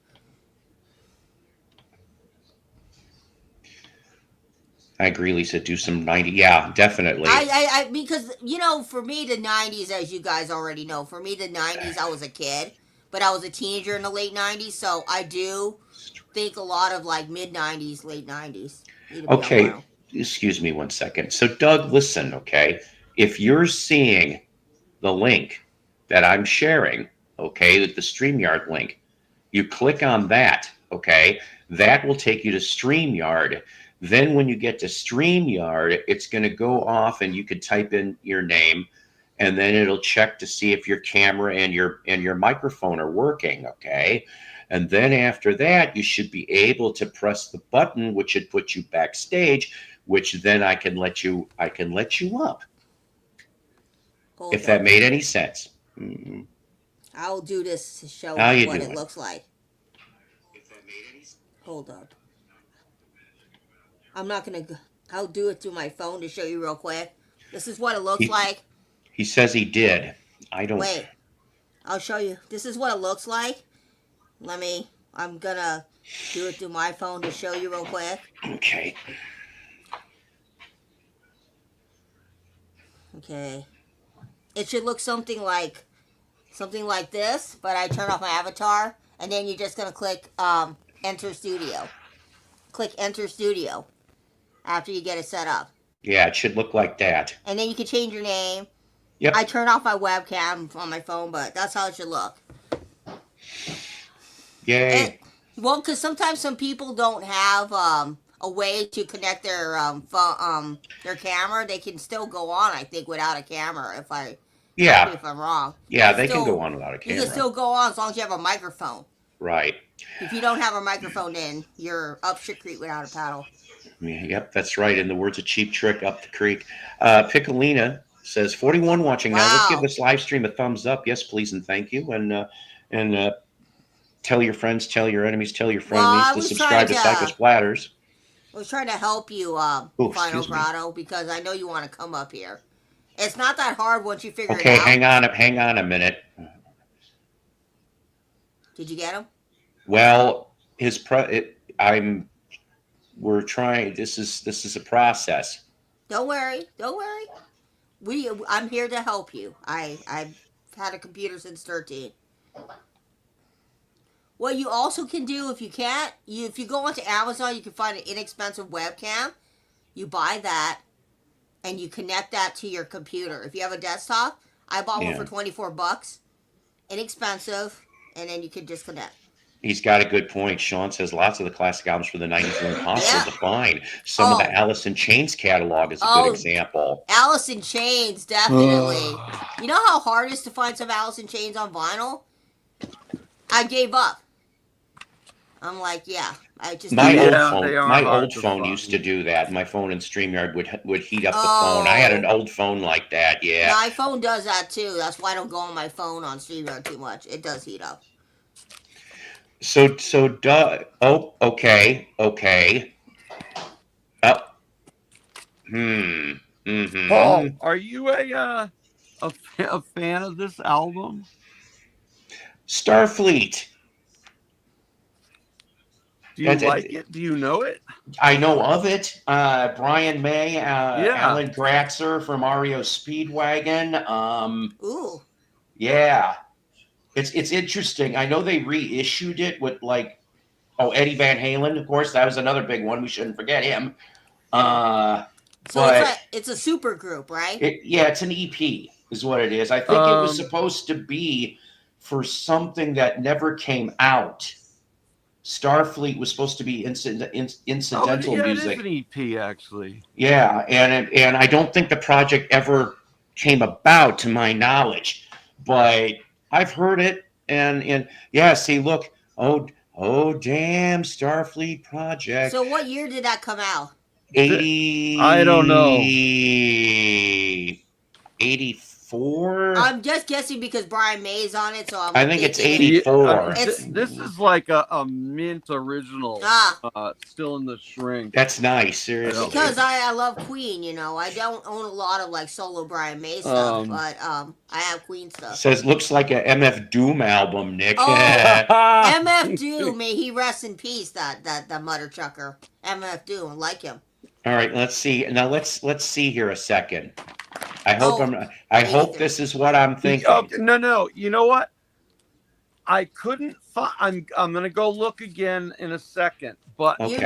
Speaker 1: I agree, Lisa. Do some 90s. Yeah, definitely.
Speaker 4: Because, for me, the 90s, as you guys already know, for me, the 90s, I was a kid, but I was a teenager in the late 90s, so I do think a lot of, like, mid-90s, late 90s.
Speaker 1: Okay, excuse me 1 second. So, Doug, listen, okay? If you're seeing the link that I'm sharing, okay, the StreamYard link, you click on that, okay? That will take you to StreamYard. Then when you get to StreamYard, it's going to go off and you could type in your name, and then it'll check to see if your camera and your microphone are working, okay? And then after that, you should be able to press the button, which should put you backstage, which then I can let you up.
Speaker 4: Hold
Speaker 1: If that
Speaker 4: up.
Speaker 1: made any sense. Mm-hmm.
Speaker 4: I'll do this to show
Speaker 1: How you
Speaker 4: what
Speaker 1: doing?
Speaker 4: it looks like. Hold up. I'm not gonna. I'll do it through my phone to show you real quick. This is what it looks like.
Speaker 1: He says he did. I don't.
Speaker 4: Wait. I'll show you. This is what it looks like. I'm gonna do it through my phone to show you real quick.
Speaker 1: Okay.
Speaker 4: Okay. It should look something like this, but I turn off my avatar, and then you're just gonna click Enter Studio. Click Enter Studio after you get it set up.
Speaker 1: Yeah, it should look like that.
Speaker 4: And then you can change your name.
Speaker 1: Yep.
Speaker 4: I turn off my webcam on my phone, but that's how it should look.
Speaker 1: Yay.
Speaker 4: Well, because sometimes some people don't have a way to connect their camera. They can still go on, I think, without a camera. If I'm wrong.
Speaker 1: Yeah, they can go on without a camera.
Speaker 4: You can still go on as long as you have a microphone.
Speaker 1: Right.
Speaker 4: If you don't have a microphone, then you're up shit creek without a paddle.
Speaker 1: Yep, that's right. In the words of Cheap Trick, up the creek. Piccolina says 41 watching now. Let's give this live stream a thumbs up. Yes, please, and thank you. And tell your friends, tell your enemies, tell your frenemies to subscribe to Psycho Splatters.
Speaker 4: I was trying to help you, Final Grotto, because I know you want to come up here. It's not that hard once you figure it out.
Speaker 1: Okay, hang on a minute.
Speaker 4: Did you get him?
Speaker 1: Well, we're trying. This is a process.
Speaker 4: Don't worry. I'm here to help you. I've had a computer since 13. What you also can do, if you can't, if you go onto Amazon, you can find an inexpensive webcam. You buy that, and you connect that to your computer. If you have a desktop, I bought one for $24. Inexpensive, and then you can disconnect.
Speaker 1: He's got a good point. Sean says lots of the classic albums from the 90s were impossible to find. Some of the Alice in Chains catalog is a good example.
Speaker 4: Alice in Chains, definitely. You know how hard it is to find some Alice in Chains on vinyl? I gave up. I'm like,
Speaker 1: my old phone used to do that. My phone in StreamYard would heat up the phone. I had an old phone like that. Yeah.
Speaker 4: My phone does that too. That's why I don't go on my phone on StreamYard too much. It does heat up.
Speaker 1: Okay.
Speaker 2: Paul, are you a fan of this album?
Speaker 1: Starfleet.
Speaker 2: Do you like it? Do you know it?
Speaker 1: I know of it. Brian May, Alan Gratzer from REO Speedwagon.
Speaker 4: Ooh.
Speaker 1: Yeah. It's interesting. I know they reissued it with Eddie Van Halen, of course. That was another big one. We shouldn't forget him.
Speaker 4: It's a super group, right?
Speaker 1: It's an EP is what it is. I think it was supposed to be for something that never came out. Starfleet was supposed to be incidental music.
Speaker 2: It is an EP, actually.
Speaker 1: Yeah, and I don't think the project ever came about, to my knowledge. But I've heard it, and see, look, oh damn, Starfleet project.
Speaker 4: So what year did that come out?
Speaker 1: 80.
Speaker 2: I don't know.
Speaker 1: 84.
Speaker 4: I'm just guessing because Brian May's on it, so
Speaker 1: I think it's 84.
Speaker 2: This is like a mint original. Still in the shrink.
Speaker 1: That's nice, seriously.
Speaker 4: Because I love Queen, you know. I don't own a lot of solo Brian May stuff, but I have Queen stuff.
Speaker 1: Says looks like a MF Doom album, Nick.
Speaker 4: MF Doom, may he rest in peace. That mother chucker, MF Doom, I like him.
Speaker 1: All right, let's see. Now let's see here a second. I hope this is what I'm thinking.
Speaker 2: No. You know what? I couldn't find. I'm gonna go look again in a second. But
Speaker 4: Nick,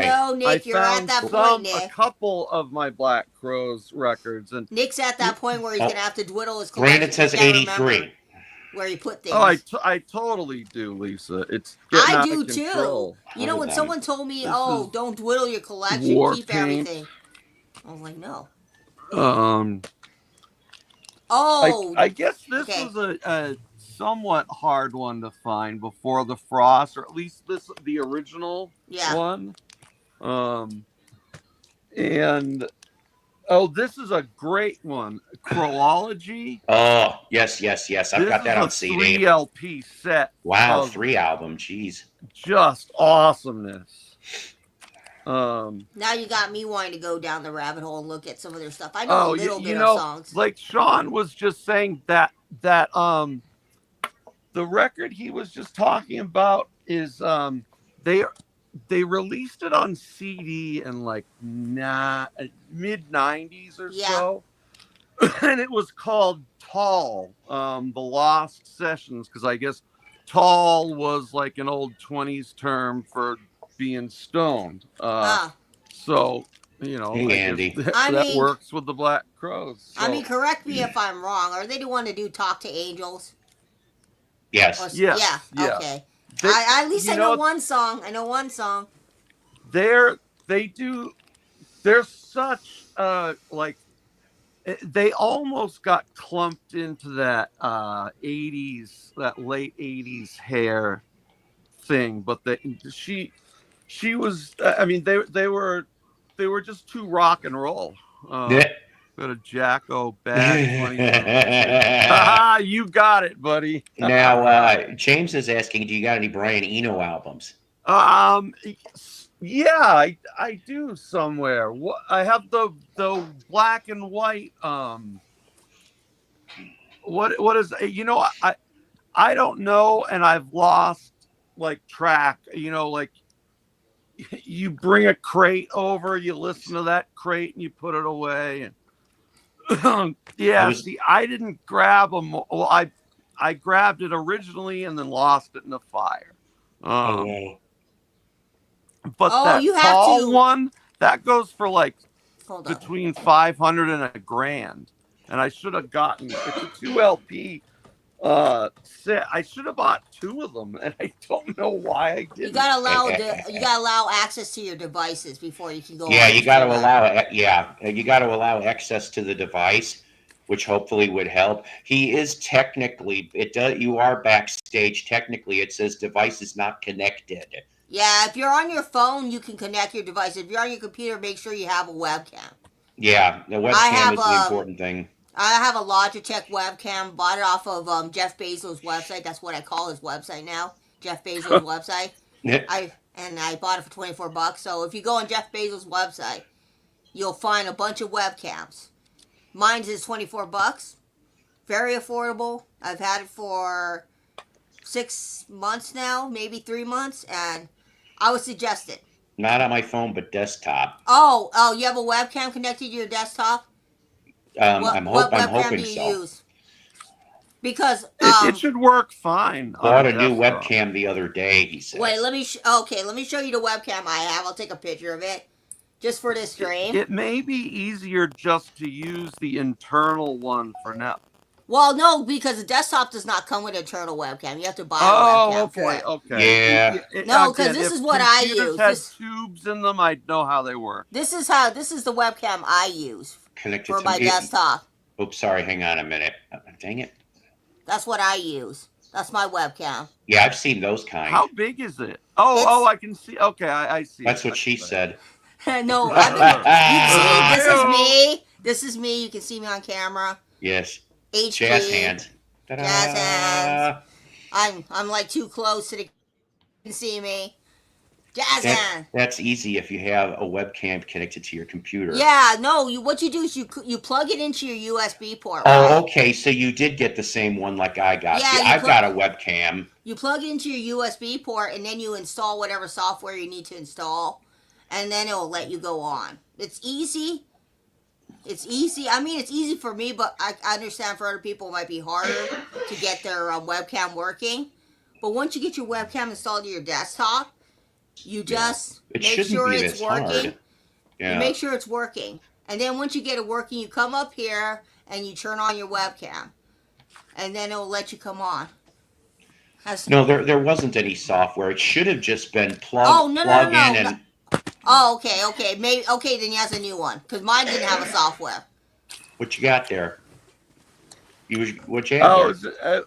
Speaker 4: you're at that point, Nick.
Speaker 2: A couple of my Black Crowes records, and
Speaker 4: Nick's at that point where he's gonna have to dwiddle his collection.
Speaker 1: Brandon says 83.
Speaker 4: Where he put things.
Speaker 2: Oh, I totally do, Lisa.
Speaker 4: I do too. You know, when someone told me, don't dwiddle your collection, keep everything. I was like, no.
Speaker 2: I guess this was a somewhat hard one to find, Before the Frost, or at least the original one. And this is a great one, Chronology.
Speaker 1: Oh, yes. I've got that on CD.
Speaker 2: This is a 3 LP set.
Speaker 1: Wow, 3 album. Jeez.
Speaker 2: Just awesomeness.
Speaker 4: Now you got me wanting to go down the rabbit hole and look at some of their stuff. I know a little bit of songs.
Speaker 2: Like Sean was just saying that the record he was just talking about is they released it on CD in like mid 90s or so. And it was called Tall, The Lost Sessions, because I guess tall was like an old 20s term for being stoned. So,
Speaker 1: hey, Andy.
Speaker 2: That works with the Black Crowes. So.
Speaker 4: I mean, correct me if I'm wrong. Are they the one to do Talk to Angels?
Speaker 1: Yes.
Speaker 4: Yeah. Okay. At least I know one song.
Speaker 2: They're such they almost got clumped into that 80s, that late 80s hair thing, but she was, I mean, they were just too rock and roll. Got a Jacko bag. You got it, buddy.
Speaker 1: Now, James is asking, do you got any Brian Eno albums?
Speaker 2: Yeah, I do somewhere. I have the black and white. What is, I don't know, and I've lost like track. Like you bring a crate over, you listen to that crate, and you put it away. And I didn't grab them. Well, I grabbed it originally and then lost it in the fire. But that tall one, that goes for like between 500 and $1,000. And I should have gotten, it's a 2 LP set. I should have bought 2 of them, and I don't know why I didn't.
Speaker 4: You gotta allow access to your devices before you can go.
Speaker 1: Yeah, you gotta allow. You gotta allow access to the device, which hopefully would help. He is technically, you are backstage. Technically, it says device is not connected.
Speaker 4: Yeah, if you're on your phone, you can connect your device. If you're on your computer, make sure you have a webcam.
Speaker 1: Yeah, the webcam is the important thing.
Speaker 4: I have a Logitech webcam. Bought it off of Jeff Bezos' website. That's what I call his website now. Jeff Bezos' website. I bought it for $24. So if you go on Jeff Bezos' website, you'll find a bunch of webcams. Mine's is $24. Very affordable. I've had it for 6 months now, maybe 3 months, and I would suggest it.
Speaker 1: Not on my phone, but desktop.
Speaker 4: Oh, you have a webcam connected to your desktop?
Speaker 1: I'm hoping
Speaker 4: do you
Speaker 1: so.
Speaker 4: Use? Because
Speaker 2: it should work fine.
Speaker 1: Bought a new webcam the other day, he says.
Speaker 4: Wait, let me show you the webcam I have. I'll take a picture of it just for this stream.
Speaker 2: It may be easier just to use the internal one for now.
Speaker 4: Well, no, because the desktop does not come with an internal webcam. You have to buy a webcam for it.
Speaker 1: Yeah.
Speaker 4: No, because this is what I use.
Speaker 2: Had tubes in them, I'd know how they work.
Speaker 4: This is the webcam I use for my desktop.
Speaker 1: Oops, sorry. Hang on a minute. Dang it.
Speaker 4: That's what I use. That's my webcam.
Speaker 1: Yeah, I've seen those kinds.
Speaker 2: How big is it? I can see. Okay, I see.
Speaker 1: That's what she said.
Speaker 4: No, you see, this is me. This is me. You can see me on camera.
Speaker 1: Yes.
Speaker 4: HP.
Speaker 1: Jazz hands.
Speaker 4: Ta-da. Jazz hands. I'm like too close so they can see me. Jazz hands.
Speaker 1: That's easy if you have a webcam connected to your computer.
Speaker 4: Yeah, no. What you do is you plug it into your USB port.
Speaker 1: Oh, okay. So you did get the same one like I got. Yeah, I've got a webcam.
Speaker 4: You plug it into your USB port, and then you install whatever software you need to install, and then it will let you go on. It's easy. It's easy. I mean, it's easy for me, but I understand for other people it might be harder to get their webcam working. But once you get your webcam installed to your desktop, you just make sure it's working. Yeah. You make sure it's working. And then once you get it working, you come up here and you turn on your webcam. And then it will let you come on.
Speaker 1: No, there wasn't any software. It should have just been plug in and...
Speaker 4: Oh, okay. Then he has a new one. Because mine didn't have a software.
Speaker 1: What you got there? What you have there?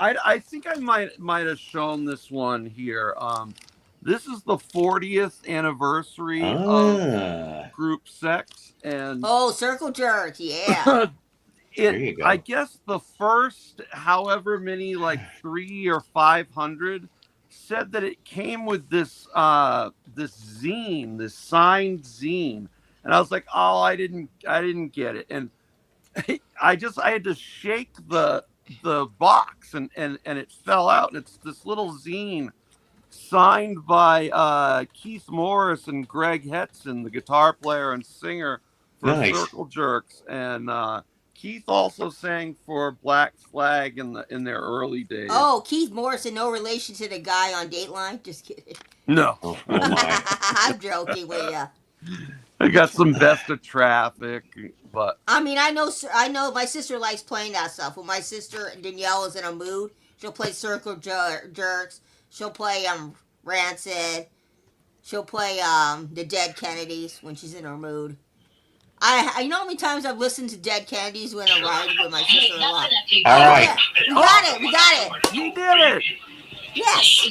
Speaker 2: I think I might have shown this one here. This is the 40th anniversary of Group Sex, and
Speaker 4: Circle Jerk, yeah.
Speaker 1: There you go.
Speaker 2: I guess the first, however many, like 300 or 500, said that it came with this this zine, this signed zine, and I was like, oh, I didn't get it, and I had to shake the box, and it fell out, and it's this little zine signed by Keith Morris and Greg Hetson, the guitar player and singer for Circle Jerks, and Keith also sang for Black Flag in their early days.
Speaker 4: Oh, Keith Morrison, no relation to the guy on Dateline? Just kidding.
Speaker 2: No.
Speaker 1: Oh my.
Speaker 4: I'm joking with you.
Speaker 2: I got some Best of Traffic, but
Speaker 4: I mean, I know my sister likes playing that stuff. When my sister Danielle is in a mood, she'll play Circle Jerks. She'll play Rancid. She'll play the Dead Kennedys when she's in her mood. You know how many times I've listened to Dead Kennedys when I'm riding with my sister-in-law?
Speaker 1: All right.
Speaker 4: We got it.
Speaker 2: You did it.
Speaker 4: Yes.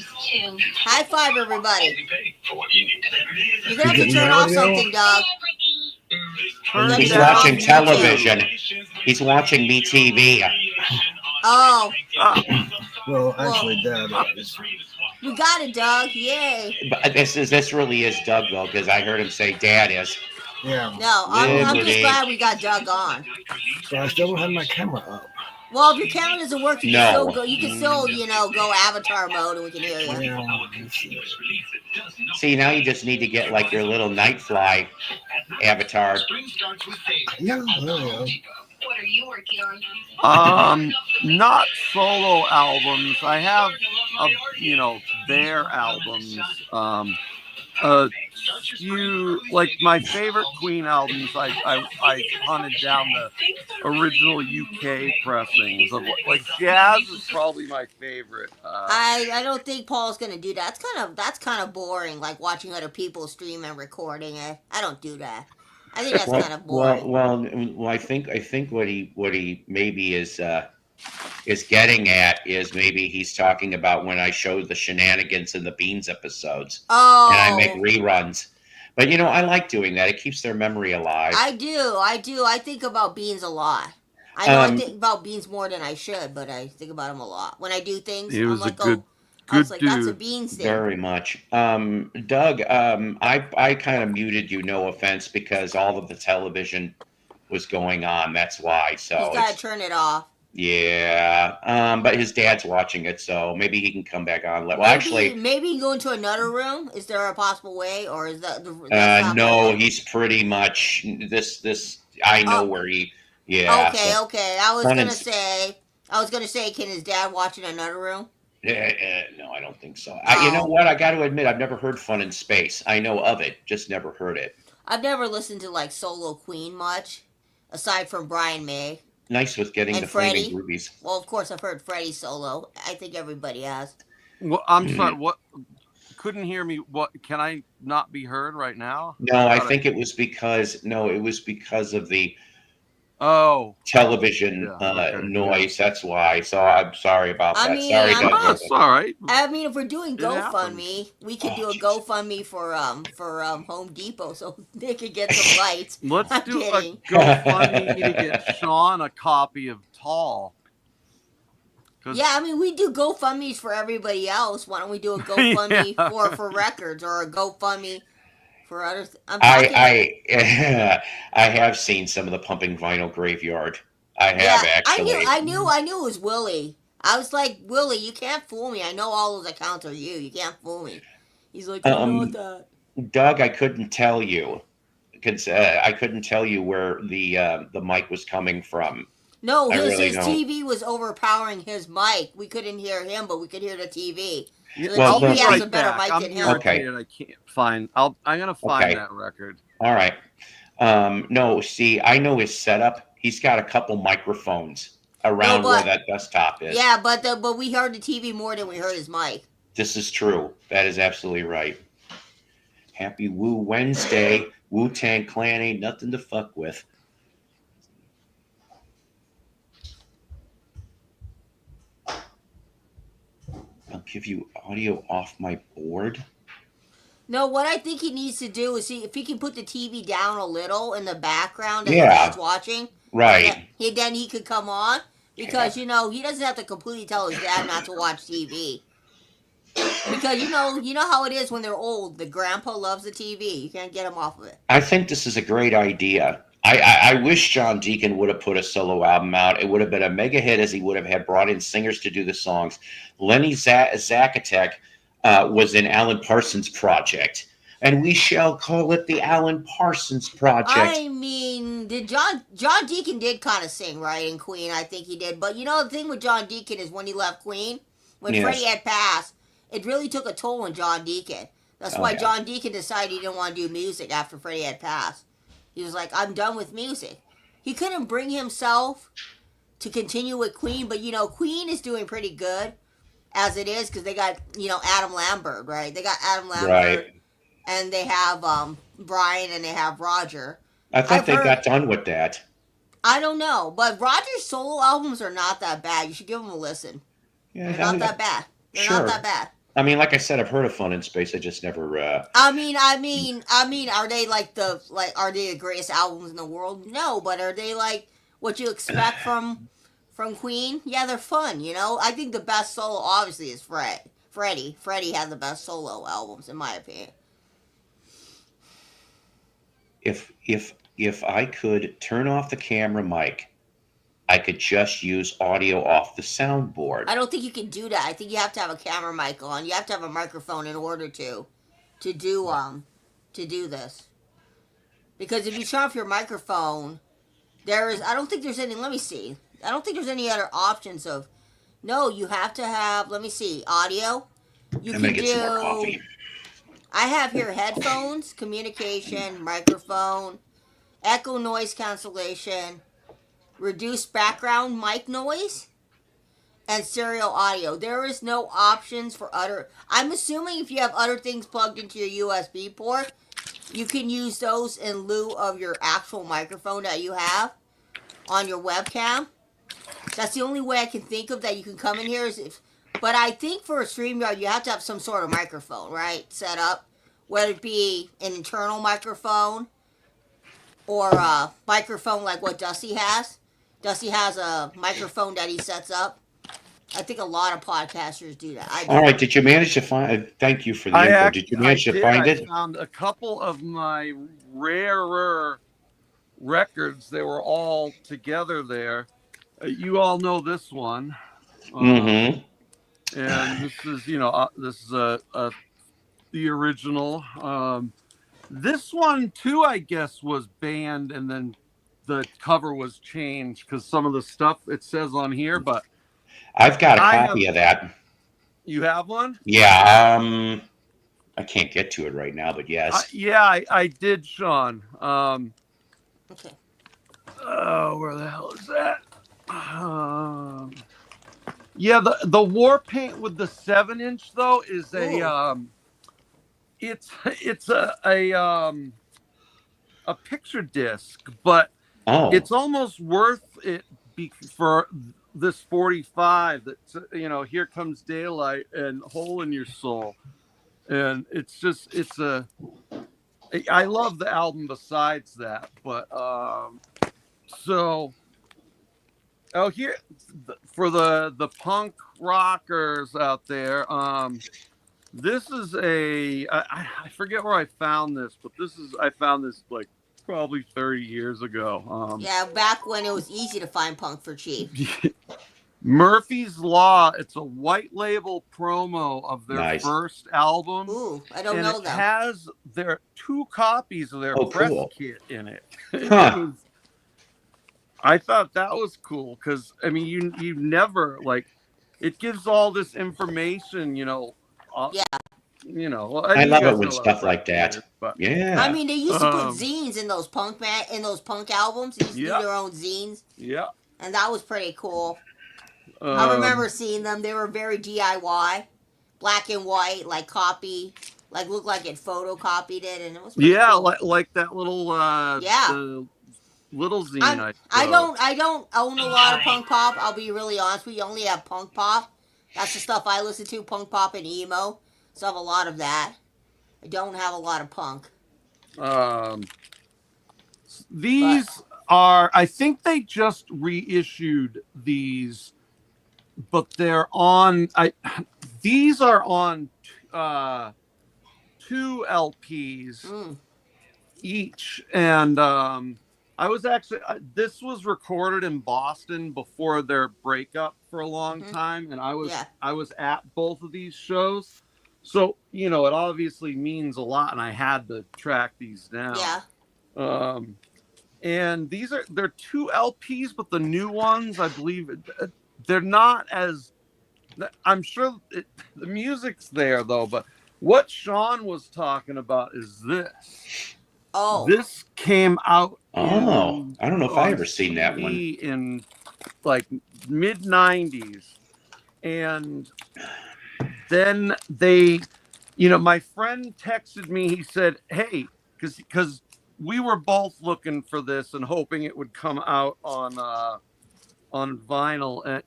Speaker 4: High five, everybody. You're going to have to turn off something, Doug.
Speaker 1: He's watching television. He's watching MeTV.
Speaker 4: Oh.
Speaker 5: Well, actually, Dad is.
Speaker 4: We got it, Doug. Yay.
Speaker 1: But this really is Doug, though, because I heard him say Dad is.
Speaker 5: Yeah.
Speaker 4: No, I'm just glad we got Doug on.
Speaker 5: But I still don't have my camera up.
Speaker 4: Well, if your camera doesn't work, you can still go avatar mode and we can hear you.
Speaker 5: Yeah.
Speaker 1: See, now you just need to get like your little Nightfly avatar.
Speaker 5: Yeah, there you go.
Speaker 3: What are you working on?
Speaker 2: Not solo albums. I have, their albums. Few, like my favorite Queen albums, I hunted down the original UK pressings of, like, Jazz is probably my favorite.
Speaker 4: I don't think Paul's gonna do that. That's kind of boring, like watching other people stream and recording it. I don't do that. I think that's kind of boring.
Speaker 1: Well, I think what he maybe is getting at is maybe he's talking about when I showed the shenanigans in the Beans episodes.
Speaker 4: Oh.
Speaker 1: And I make reruns. But, I like doing that. It keeps their memory alive.
Speaker 4: I do. I think about Beans a lot. I know I think about Beans more than I should, but I think about him a lot. When I do things,
Speaker 2: he
Speaker 4: I'm
Speaker 2: was
Speaker 4: like,
Speaker 2: a good
Speaker 4: that's
Speaker 2: dude.
Speaker 4: a Beans thing.
Speaker 1: Very much. Doug, I kind of muted you, no offense, because all of the television was going on. That's why. So
Speaker 4: he's got to turn it off.
Speaker 1: Yeah, but his dad's watching it, so maybe he can come back on.
Speaker 4: Maybe go into another room. Is there a possible way, or is that
Speaker 1: no? He's pretty much this. I know where he. Yeah.
Speaker 4: Okay. I was gonna say, can his dad watch in another room?
Speaker 1: No, I don't think so. You know what? I got to admit, I've never heard Fun in Space. I know of it, just never heard it.
Speaker 4: I've never listened to like solo Queen much, aside from Brian May.
Speaker 1: Nice with getting
Speaker 4: and
Speaker 1: the
Speaker 4: Freddie.
Speaker 1: Flaming Rubies.
Speaker 4: Well, of course, I've heard Freddie solo. I think everybody has.
Speaker 2: Well, I'm sorry. What? Couldn't hear me. What? Can I not be heard right now?
Speaker 1: No, I think it was because of the television noise. Yeah. That's why. So I'm sorry about that. Sorry,
Speaker 2: that's all right.
Speaker 4: I mean, if we're doing GoFundMe, we could do a GoFundMe for Home Depot so they could get some lights.
Speaker 2: Let's do a GoFundMe to get Sean a copy of Tall.
Speaker 4: Yeah, I mean, we do GoFundMes for everybody else. Why don't we do a GoFundMe for records or a GoFundMe for other?
Speaker 1: I have seen some of the Pumping Vinyl Graveyard. I have actually.
Speaker 4: I knew it was Willie. I was like, Willie, you can't fool me. I know all those accounts are you. You can't fool me. He's like, I know that.
Speaker 1: Doug, I couldn't tell you because I couldn't tell you where the mic was coming from.
Speaker 4: No, his TV was overpowering his mic. We couldn't hear him, but we could hear the TV. So the TV has a better mic than him.
Speaker 1: Okay.
Speaker 2: I can't find. I'm gonna find that record.
Speaker 1: All right. No, see, I know his setup. He's got a couple microphones around where that desktop is.
Speaker 4: Yeah, but we heard the TV more than we heard his mic.
Speaker 1: This is true. That is absolutely right. Happy Woo Wednesday. Wu-Tang Clan ain't nothing to fuck with. give you audio off my board.
Speaker 4: No, what I think he needs to do is see if he can put the TV down a little in the background that
Speaker 1: Yeah.
Speaker 4: your dad's watching.
Speaker 1: Right.
Speaker 4: Then he could come on because
Speaker 1: Yeah.
Speaker 4: he doesn't have to completely tell his dad not to watch TV. Because you know how it is when they're old. The grandpa loves the TV. You can't get him off of it.
Speaker 1: I think this is a great idea. I wish John Deacon would have put a solo album out. It would have been a mega hit, as he would have had brought in singers to do the songs. Lenny Zacatech was an Alan Parsons project, and we shall call it the Alan Parsons project.
Speaker 4: I mean, did John Deacon did kind of sing, right, in Queen? I think he did. But the thing with John Deacon is when he left Queen, when
Speaker 1: Yes.
Speaker 4: Freddie had passed, it really took a toll on John Deacon. That's why
Speaker 1: yeah.
Speaker 4: John Deacon decided he didn't want to do music after Freddie had passed. He was like, I'm done with music. He couldn't bring himself to continue with Queen, but Queen is doing pretty good as it is because they got Adam Lambert, right? They got Adam Lambert,
Speaker 1: Right.
Speaker 4: and they have Brian, and they have Roger.
Speaker 1: I thought they got done with that.
Speaker 4: I don't know, but Roger's solo albums are not that bad. You should give them a listen.
Speaker 1: Yeah,
Speaker 4: They're not that bad. They're
Speaker 1: Sure.
Speaker 4: not that bad.
Speaker 1: I mean, like I said, I've heard of Fun in Space. I just never.
Speaker 4: I mean, are they are they the greatest albums in the world? No, but are they like what you expect from Queen? Yeah, they're fun. I think the best solo obviously is Freddie. Freddie had the best solo albums in my opinion.
Speaker 1: If I could turn off the camera mic, I could just use audio off the soundboard.
Speaker 4: I don't think you can do that. I think you have to have a camera mic on. You have to have a microphone in order to do this. Because if you turn off your microphone, I don't think there's any. Let me see. I don't think there's any other options of. No, you have to have. Let me see. Audio. You
Speaker 1: I'm
Speaker 4: can
Speaker 1: gonna get some more coffee.
Speaker 4: I have here headphones, communication, microphone, echo noise cancellation, reduced background mic noise, and stereo audio. There is no options for other. I'm assuming if you have other things plugged into your USB port, you can use those in lieu of your actual microphone that you have on your webcam. That's the only way I can think of that you can come in here is if. But I think for a StreamYard, you have to have some sort of microphone, right, set up, whether it be an internal microphone or a microphone like what Dusty has. Dusty has a microphone that he sets up. I think a lot of podcasters do that.
Speaker 1: All right, did you manage to find? Thank you for the info. Did you manage to find it?
Speaker 2: I found a couple of my rarer records. They were all together there. You all know this one.
Speaker 1: Mm-hmm.
Speaker 2: And this is, this is the original. This one too, I guess, was banned, and then the cover was changed because some of the stuff it says on here. But
Speaker 1: I've got a copy of that.
Speaker 2: You have one?
Speaker 1: Yeah. I can't get to it right now, but yes.
Speaker 2: I did, Sean.
Speaker 4: Okay.
Speaker 2: Oh, where the hell is that? Yeah, the war paint with the 7-inch though is a it's a picture disc, but it's almost worth it for this 45. That's Here Comes Daylight and Hole in Your Soul, and I love the album besides that, but here for the punk rockers out there, this is I forget where I found this, but I found this like probably 30 years ago.
Speaker 4: Yeah, back when it was easy to find punk for cheap.
Speaker 2: Murphy's Law. It's a white label promo of their first album.
Speaker 4: Ooh, I don't know that.
Speaker 2: It has their 2 copies of their press kit in it.
Speaker 1: Huh.
Speaker 2: I thought that was cool because you never it gives all this information,
Speaker 4: yeah.
Speaker 1: I love it when stuff like that. But yeah.
Speaker 4: I mean, they used to put zines in those punk albums. They used to do their own zines.
Speaker 2: Yeah.
Speaker 4: And that was pretty cool. I remember seeing them. They were very DIY, black and white, looked like it photocopied it, and it was pretty cool.
Speaker 2: like that little the little zine.
Speaker 4: I don't own a lot of punk pop. I'll be really honest. We only have punk pop, That's the stuff I listen to, punk, pop, and emo. So I have a lot of that. I don't have a lot of punk.
Speaker 2: These are, I think they just reissued these, but they're on, these are on 2 LPs each. And I was actually, this was recorded in Boston before their breakup for a long time. And I was at both of these shows. So, you know, it obviously means a lot. And I had to track these down.
Speaker 4: Yeah.
Speaker 2: And they're 2 LPs, but the new ones, I believe, they're not as, I'm sure the music's there though, but what Sean was talking about is this.
Speaker 4: Oh.
Speaker 2: This came out.
Speaker 1: I don't know if I ever seen that one.
Speaker 2: In like mid 90s. And then they, you know, my friend texted me, he said, hey, because we were both looking for this and hoping it would come out on vinyl, and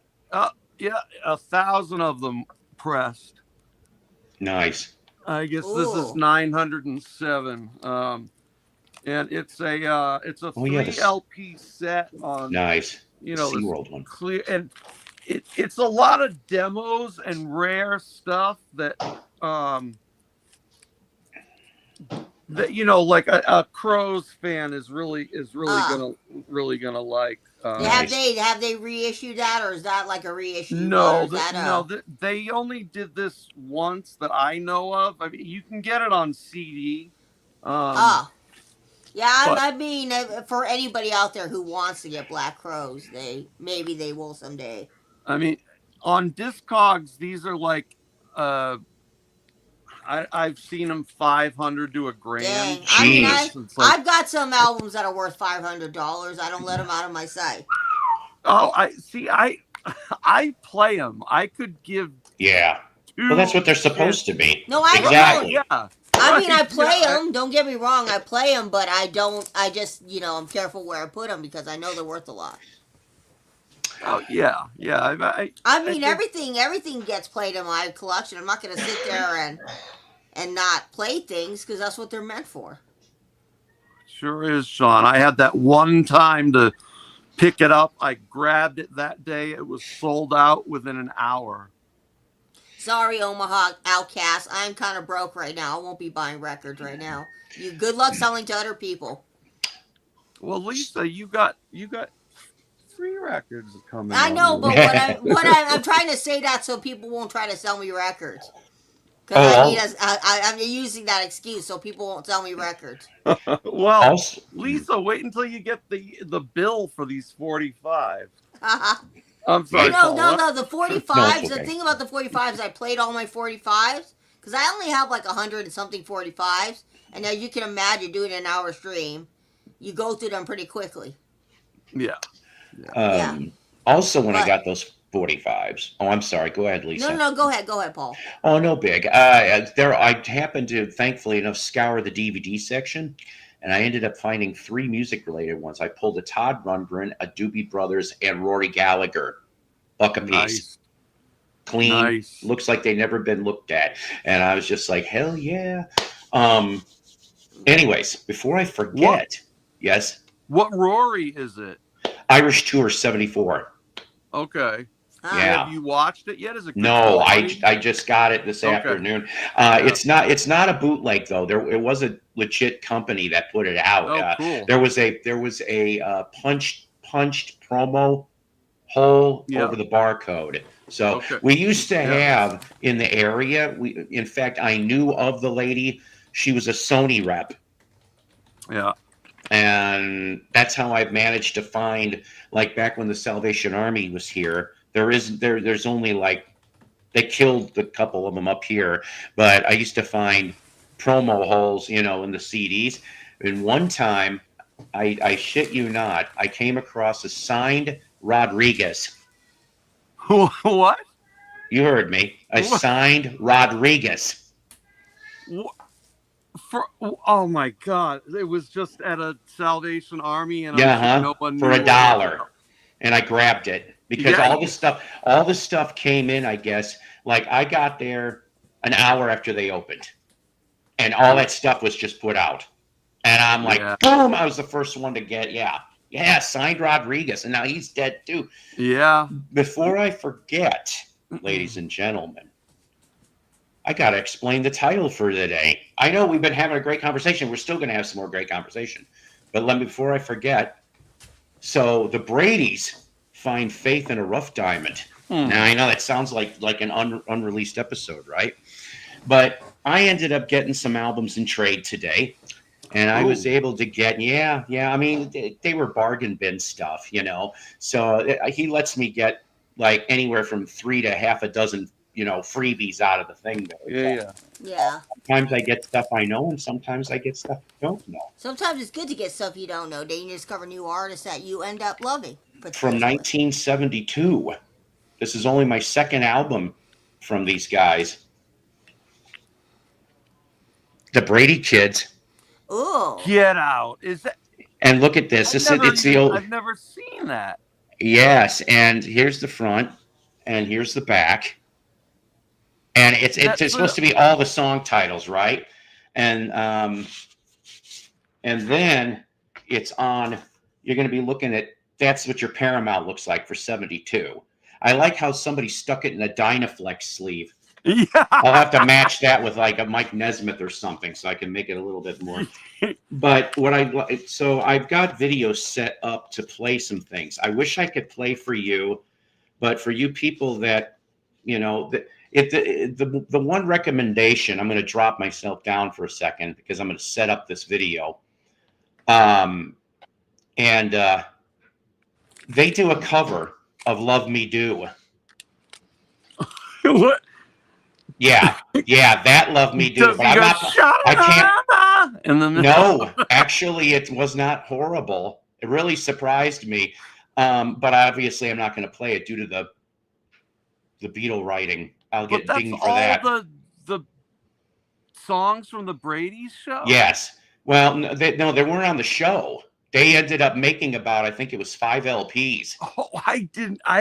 Speaker 2: yeah, 1,000 of them pressed.
Speaker 1: Nice.
Speaker 2: I guess this is 907, and it's a 3 LP set on.
Speaker 1: Nice.
Speaker 2: You know,
Speaker 1: SeaWorld one.
Speaker 2: Clear, and it's a lot of demos and rare stuff that that, you know, like a Crows fan is really gonna like.
Speaker 4: Have they reissued that, or is that like a reissue?
Speaker 2: No, they only did this once that I know of. I mean, you can get it on CD.
Speaker 4: Yeah, I mean, for anybody out there who wants to get Black Crows, maybe they will someday.
Speaker 2: I mean, on Discogs, these are like. I've seen them $500 to $1,000.
Speaker 4: Dang. I mean, I've got some albums that are worth $500. I don't let them out of my sight.
Speaker 2: Oh, I play them. I could give.
Speaker 1: Yeah. Well, that's what they're supposed to be.
Speaker 4: No, I
Speaker 1: exactly.
Speaker 4: don't. Yeah. I mean, I play them. Don't get me wrong. I play them, but I don't. I just, you know, I'm careful where I put them because I know they're worth a lot.
Speaker 2: Oh yeah.
Speaker 4: I mean, everything gets played in my collection. I'm not going to sit there and not play things because that's what they're meant for.
Speaker 2: Sure is, Sean. I had that one time to pick it up. I grabbed it that day. It was sold out within an hour.
Speaker 4: Sorry, Omaha Outcast. I'm kind of broke right now. I won't be buying records right now. Good luck selling to other people.
Speaker 2: Well, Lisa, you got 3 records coming.
Speaker 4: I know, but I'm trying to say that so people won't try to sell me records. Because I'm using that excuse so people won't sell me records.
Speaker 2: Well, Lisa, wait until you get the bill for these 45. I'm sorry.
Speaker 4: No, the 45s. The thing about the 45s, I played all my 45s because I only have like 100 and something 45s, and as you can imagine, doing an hour stream, you go through them pretty quickly.
Speaker 2: Yeah.
Speaker 1: Also, when I got those 45s. Oh, I'm sorry. Go ahead, Lisa.
Speaker 4: No, go ahead, Paul.
Speaker 1: Oh, no big. I happened to, thankfully enough, scour the DVD section, and I ended up finding 3 music-related ones. I pulled a Todd Rundgren, a Doobie Brothers, and Rory Gallagher. Buck a piece.
Speaker 2: Nice.
Speaker 1: Clean.
Speaker 2: Nice.
Speaker 1: Looks like they've never been looked at. And I was just like, hell yeah. Anyways, before I forget, yes?
Speaker 2: What Rory is it?
Speaker 1: Irish Tour 74.
Speaker 2: Okay.
Speaker 1: Yeah.
Speaker 2: Have you watched it yet? Is it?
Speaker 1: No, I just got it this afternoon. It's not a bootleg though. It was a legit company that put it out.
Speaker 2: Oh, cool.
Speaker 1: There was a punched promo hole over the barcode. So we used to have in the area. In fact, I knew of the lady. She was a Sony rep.
Speaker 2: Yeah.
Speaker 1: And that's how I've managed to find, like back when the Salvation Army was here. There's only like, they killed a couple of them up here, but I used to find promo holes, in the CDs. And one time, I shit you not, I came across a signed Rodriguez.
Speaker 2: What?
Speaker 1: You heard me. A signed Rodriguez.
Speaker 2: Oh my God! It was just at a Salvation Army, and
Speaker 1: no one knew for $1, and I grabbed it. because all the stuff came in, I guess. Like I got there an hour after they opened, and all that stuff was just put out. And I'm like, boom! I was the first one to get, signed Rodriguez, and now he's dead too.
Speaker 2: Yeah.
Speaker 1: Before I forget, ladies and gentlemen, I got to explain the title for today. I know we've been having a great conversation. We're still going to have some more great conversation. But before I forget, so the Bradys find faith in a rough diamond. Now, I know that sounds like an unreleased episode, right? But I ended up getting some albums in trade today. And I was able to get, I mean, they were bargain bin stuff, So he lets me get like anywhere from 3 to half a dozen, freebies out of the thing.
Speaker 4: Yeah.
Speaker 1: Sometimes I get stuff I know, and sometimes I get stuff I don't know.
Speaker 4: Sometimes it's good to get stuff you don't know. Then you discover new artists that you end up loving.
Speaker 1: From 1972. This is only my second album from these guys. The Brady Kids.
Speaker 4: Oh,
Speaker 2: get out! Is that?
Speaker 1: And look at this. It's the old.
Speaker 2: I've never seen that.
Speaker 1: Yes, and here's the front, and here's the back, and it's supposed to be all the song titles, right? And then it's on. You're going to be looking at. That's what your Paramount looks like for 72. I like how somebody stuck it in a Dynaflex sleeve.
Speaker 2: Yeah.
Speaker 1: I'll have to match that with like a Mike Nesmith or something so I can make it a little bit more. But so I've got videos set up to play some things. I wish I could play for you, but for you people that, the one recommendation, I'm going to drop myself down for a second because I'm going to set up this video. And they do a cover of Love Me Do.
Speaker 2: What?
Speaker 1: Yeah, that Love Me Do. But I can't. No, actually, it was not horrible. It really surprised me. But obviously, I'm not going to play it due to the Beatle writing. I'll get dinged for that.
Speaker 2: The songs from the Brady show.
Speaker 1: Yes. Well, they weren't on the show. They ended up making about, I think it was 5 LPs.
Speaker 2: Oh, I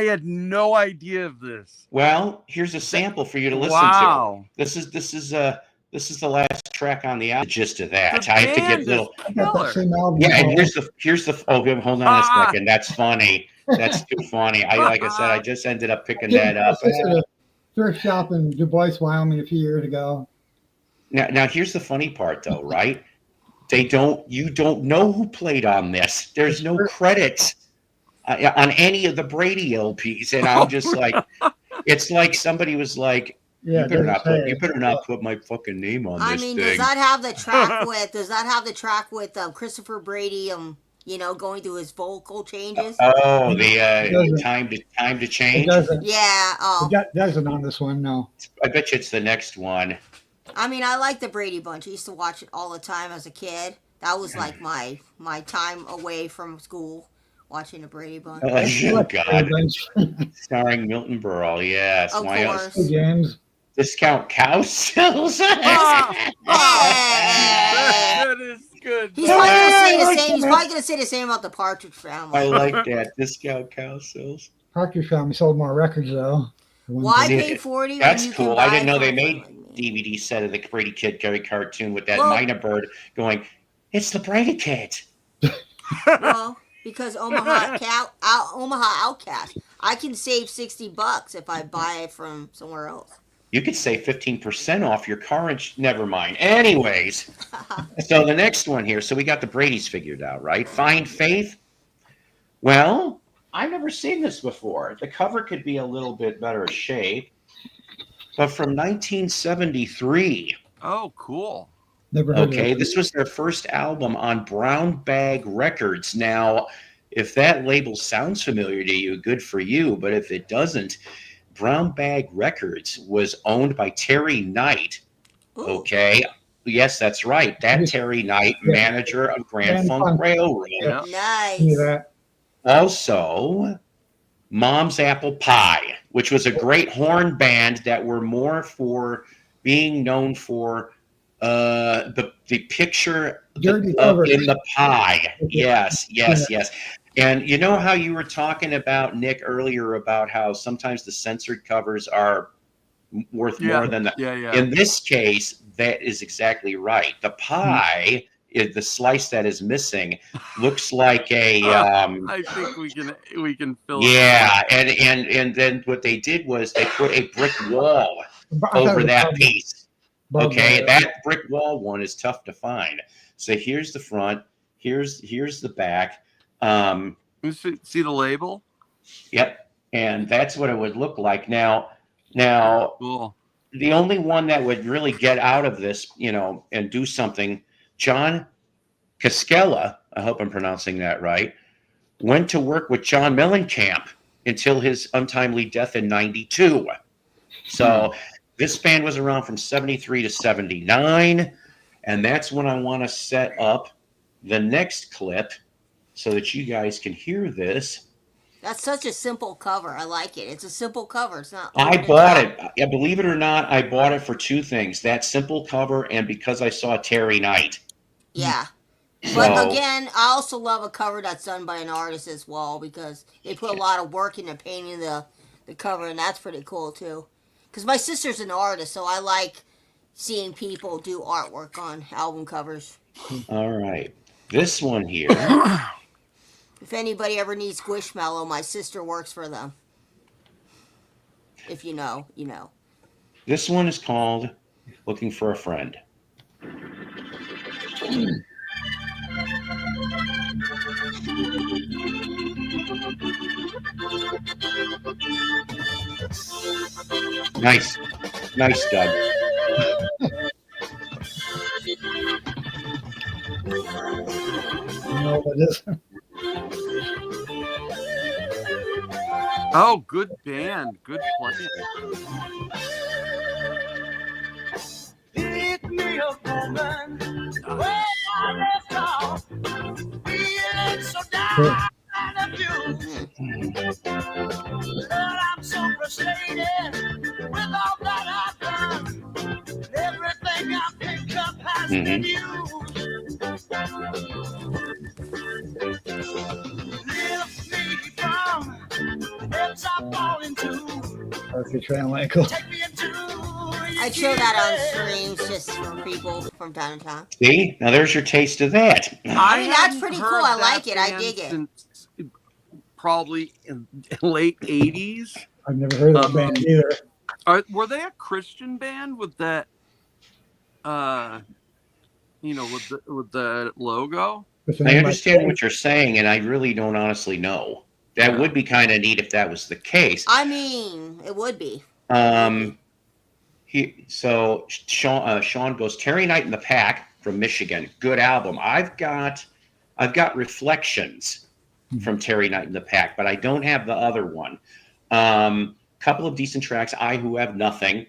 Speaker 2: had no idea of this.
Speaker 1: Well, here's a sample for you to listen to. This is the last track on the album. The gist of that. I have to get little. Yeah, and here's the. Oh, hold on a second. That's funny. That's too funny. Like I said, I just ended up picking that up.
Speaker 6: I was at a thrift shop in Du Bois, Wyoming, a few years ago.
Speaker 1: Now here's the funny part, though, right? You don't know who played on this. There's no credits on any of the Brady LPs, and I'm just like, it's like somebody was like, you better not put my fucking name on this thing.
Speaker 4: Does that have the track with Christopher Brady going through his vocal changes?
Speaker 1: Oh, the time to change.
Speaker 4: Yeah. Oh,
Speaker 6: it doesn't on this one. No.
Speaker 1: I bet you it's the next one.
Speaker 4: I mean, I like the Brady Bunch. I used to watch it all the time as a kid. That was like my time away from school, watching the Brady Bunch.
Speaker 1: Oh, God. Starring Milton Berle, yes.
Speaker 4: Of course.
Speaker 6: James.
Speaker 1: Discount cow sales.
Speaker 2: That is good.
Speaker 4: He's probably going to say the same. He's probably going to say the same about the Partridge Family.
Speaker 1: I like that. Discount cow sales.
Speaker 6: Partridge Family sold more records, though.
Speaker 4: Why pay $40?
Speaker 1: That's cool. I didn't know they made DVD set of the Brady Kid cartoon with that minor bird going, "It's the Brady Kid."
Speaker 4: Well, because Omaha Outcast, I can save $60 if I buy it from somewhere else.
Speaker 1: You could save 15% off your car. Never mind. Anyways, so the next one here. So we got the Bradys figured out, right? Find Faith. Well, I've never seen this before. The cover could be a little bit better shape. But from 1973.
Speaker 2: Oh, cool.
Speaker 6: Never heard of it.
Speaker 1: This was their first album on Brown Bag Records. Now, if that label sounds familiar to you, good for you. But if it doesn't, Brown Bag Records was owned by Terry Knight.
Speaker 4: Ooh.
Speaker 1: Okay. Yes, that's right. That Terry Knight, manager of Grand Funk Railroad.
Speaker 6: Yeah.
Speaker 4: Nice.
Speaker 6: Yeah.
Speaker 1: Also, Mom's Apple Pie, which was a great horn band that were more for being known for the picture in the pie. Yes. And you know how you were talking about, Nick, earlier about how sometimes the censored covers are worth more than the.
Speaker 2: Yeah.
Speaker 1: In this case, that is exactly right. The pie, the slice that is missing, looks like a.
Speaker 2: I think we can fill it.
Speaker 1: Yeah, and then what they did was they put a brick wall over that piece. Okay, that brick wall one is tough to find. So here's the front. Here's the back.
Speaker 2: See the label?
Speaker 1: Yep, and that's what it would look like. Now,
Speaker 2: cool.
Speaker 1: The only one that would really get out of this, and do something, John Cascella, I hope I'm pronouncing that right, went to work with John Mellencamp until his untimely death in 92. So this band was around from 73 to 79, and that's when I want to set up the next clip so that you guys can hear this.
Speaker 4: That's such a simple cover. I like it. It's a simple cover. It's not.
Speaker 1: I bought it. Yeah, believe it or not, I bought it for two things: that simple cover, and because I saw Terry Knight.
Speaker 4: Yeah. But again, I also love a cover that's done by an artist as well, because they put a lot of work into painting the cover, and that's pretty cool too. Because my sister's an artist, so I like seeing people do artwork on album covers.
Speaker 1: All right. This one here.
Speaker 4: If anybody ever needs Squishmallow, my sister works for them. If you know, you know.
Speaker 1: This one is called Looking for a Friend. Nice, Doug.
Speaker 6: No, but this.
Speaker 2: Oh, good band, good playing.
Speaker 7: Pick me up, woman, where I left off, feeling so down and abused. Lord, I'm so frustrated with all that I've done. Everything I picked up has been used. Lift me from the depths I fall into.
Speaker 6: Perfect ankle.
Speaker 7: Take me into.
Speaker 4: I show that on streams just for people from time to time.
Speaker 1: See? Now there's your taste of that.
Speaker 4: I mean, that's pretty cool. I like it. I dig it.
Speaker 2: Since probably in late 80s.
Speaker 6: I've never heard of that band either.
Speaker 2: Were they a Christian band with that, with the logo?
Speaker 1: I understand what you're saying, and I really don't honestly know. That would be kind of neat if that was the case.
Speaker 4: I mean, it would be.
Speaker 1: So Sean goes, Terry Knight in the Pack from Michigan, good album. I've got Reflections from Terry Knight in the Pack, but I don't have the other one. Couple of decent tracks. I Who Have Nothing,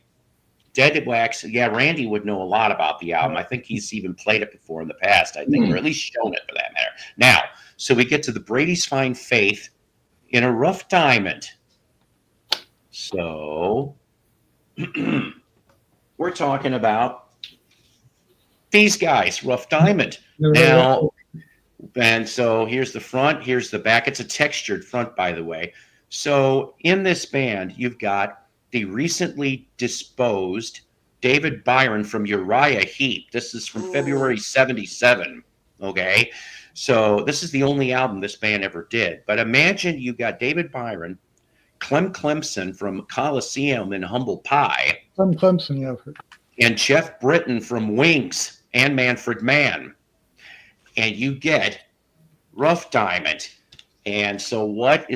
Speaker 1: Dead Wax. Yeah, Randy would know a lot about the album. I think he's even played it before in the past. I think, or at least shown it for that matter. Now, so we get to the Brady's Fine Faith in a Rough Diamond. So we're talking about these guys, Rough Diamond. Now, and so here's the front, here's the back. It's a textured front, by the way. So in this band, you've got the recently disposed David Byron from Uriah Heep. This is from February 77. Okay. So this is the only album this band ever did. But imagine you got David Byron, Clem Clemson from Coliseum and Humble Pie.
Speaker 6: Clem Clemson, yeah.
Speaker 1: And Jeff Britton from Wings and Manfred Mann. And you get Rough Diamond. And so what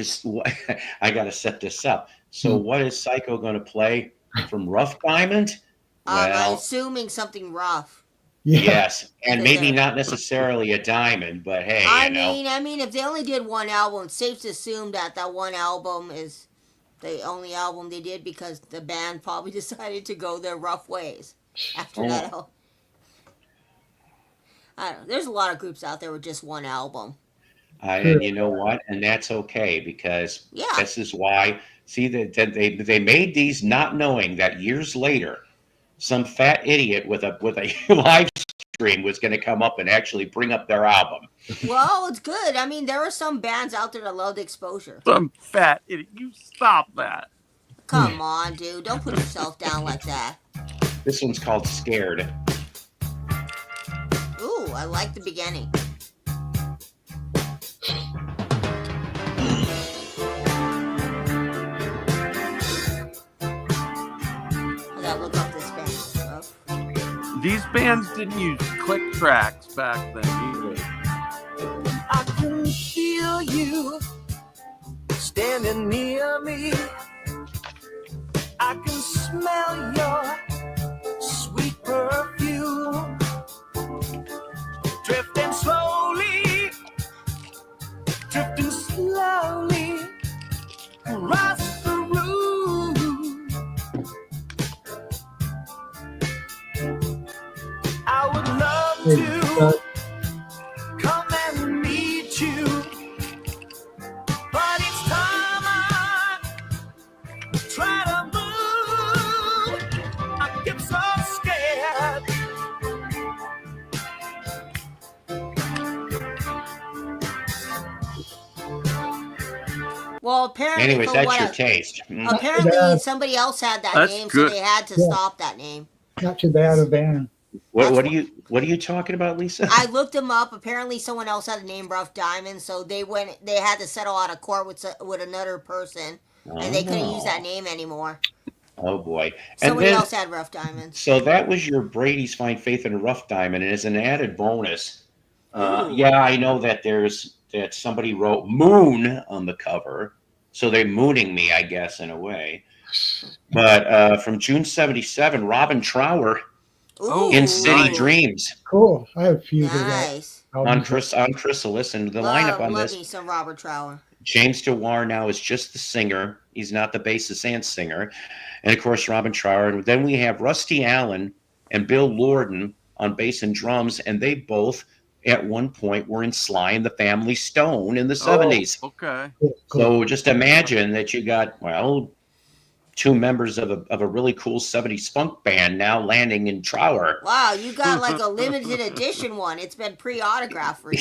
Speaker 1: I got to set this up. So what is Psycho going to play from Rough Diamond?
Speaker 4: I'm assuming something rough.
Speaker 6: Yeah.
Speaker 1: Yes, and maybe not necessarily a diamond, but hey,
Speaker 4: I mean, if they only did one album, it's safe to assume that one album is the only album they did because the band probably decided to go their rough ways after that. I don't know. There's a lot of groups out there with just one album.
Speaker 1: And you know what? And that's okay because this is why. See that they made these not knowing that years later, some fat idiot with a live stream was going to come up and actually bring up their album.
Speaker 4: Well, it's good. I mean, there are some bands out there that love the exposure.
Speaker 2: Some fat idiot. You stop that.
Speaker 4: Come on, dude. Don't put yourself down like that.
Speaker 1: This one's called Scared.
Speaker 4: Ooh, I like the beginning. I gotta look up this band stuff.
Speaker 2: These bands didn't use click tracks back then either.
Speaker 7: I can feel you standing near me. I can smell your sweet perfume drifting slowly across the room. I would love to come and meet you, but each time I try to move, I get so scared.
Speaker 4: Well, apparently,
Speaker 1: Anyways, that's your taste.
Speaker 4: apparently somebody else had that
Speaker 2: That's
Speaker 4: name,
Speaker 2: good.
Speaker 4: so they had to stop that name.
Speaker 6: Not too bad a band.
Speaker 1: What are you talking about, Lisa?
Speaker 4: I looked them up. Apparently, someone else had the name Rough Diamond, so they had to settle out of court with another person, and they couldn't use that name anymore.
Speaker 1: Oh boy!
Speaker 4: Somebody else had Rough Diamond.
Speaker 1: So that was your Brady's Find Faith in a Rough Diamond, and as an added bonus, yeah, I know that that somebody wrote Moon on the cover, so they're mooning me, I guess, in a way. But from June '77, Robin Trower in City
Speaker 2: nice.
Speaker 1: Dreams
Speaker 6: Cool. I have a few of
Speaker 4: Nice.
Speaker 6: that.
Speaker 1: on Chrysalis, and the lineup on
Speaker 4: Love
Speaker 1: this.
Speaker 4: me some Robert Trower.
Speaker 1: James DeWar now is just the singer. He's not the bassist and singer. And of course, Robin Trower. And then we have Rusty Allen and Bill Lorden on bass and drums. And they both, at one point, were in Sly and the Family Stone in the 70s.
Speaker 2: Okay.
Speaker 6: Cool.
Speaker 1: So just imagine that you got, well, two members of a really cool 70s funk band now landing in Trower.
Speaker 4: Wow, you got like a limited edition one. It's been pre-autographed for you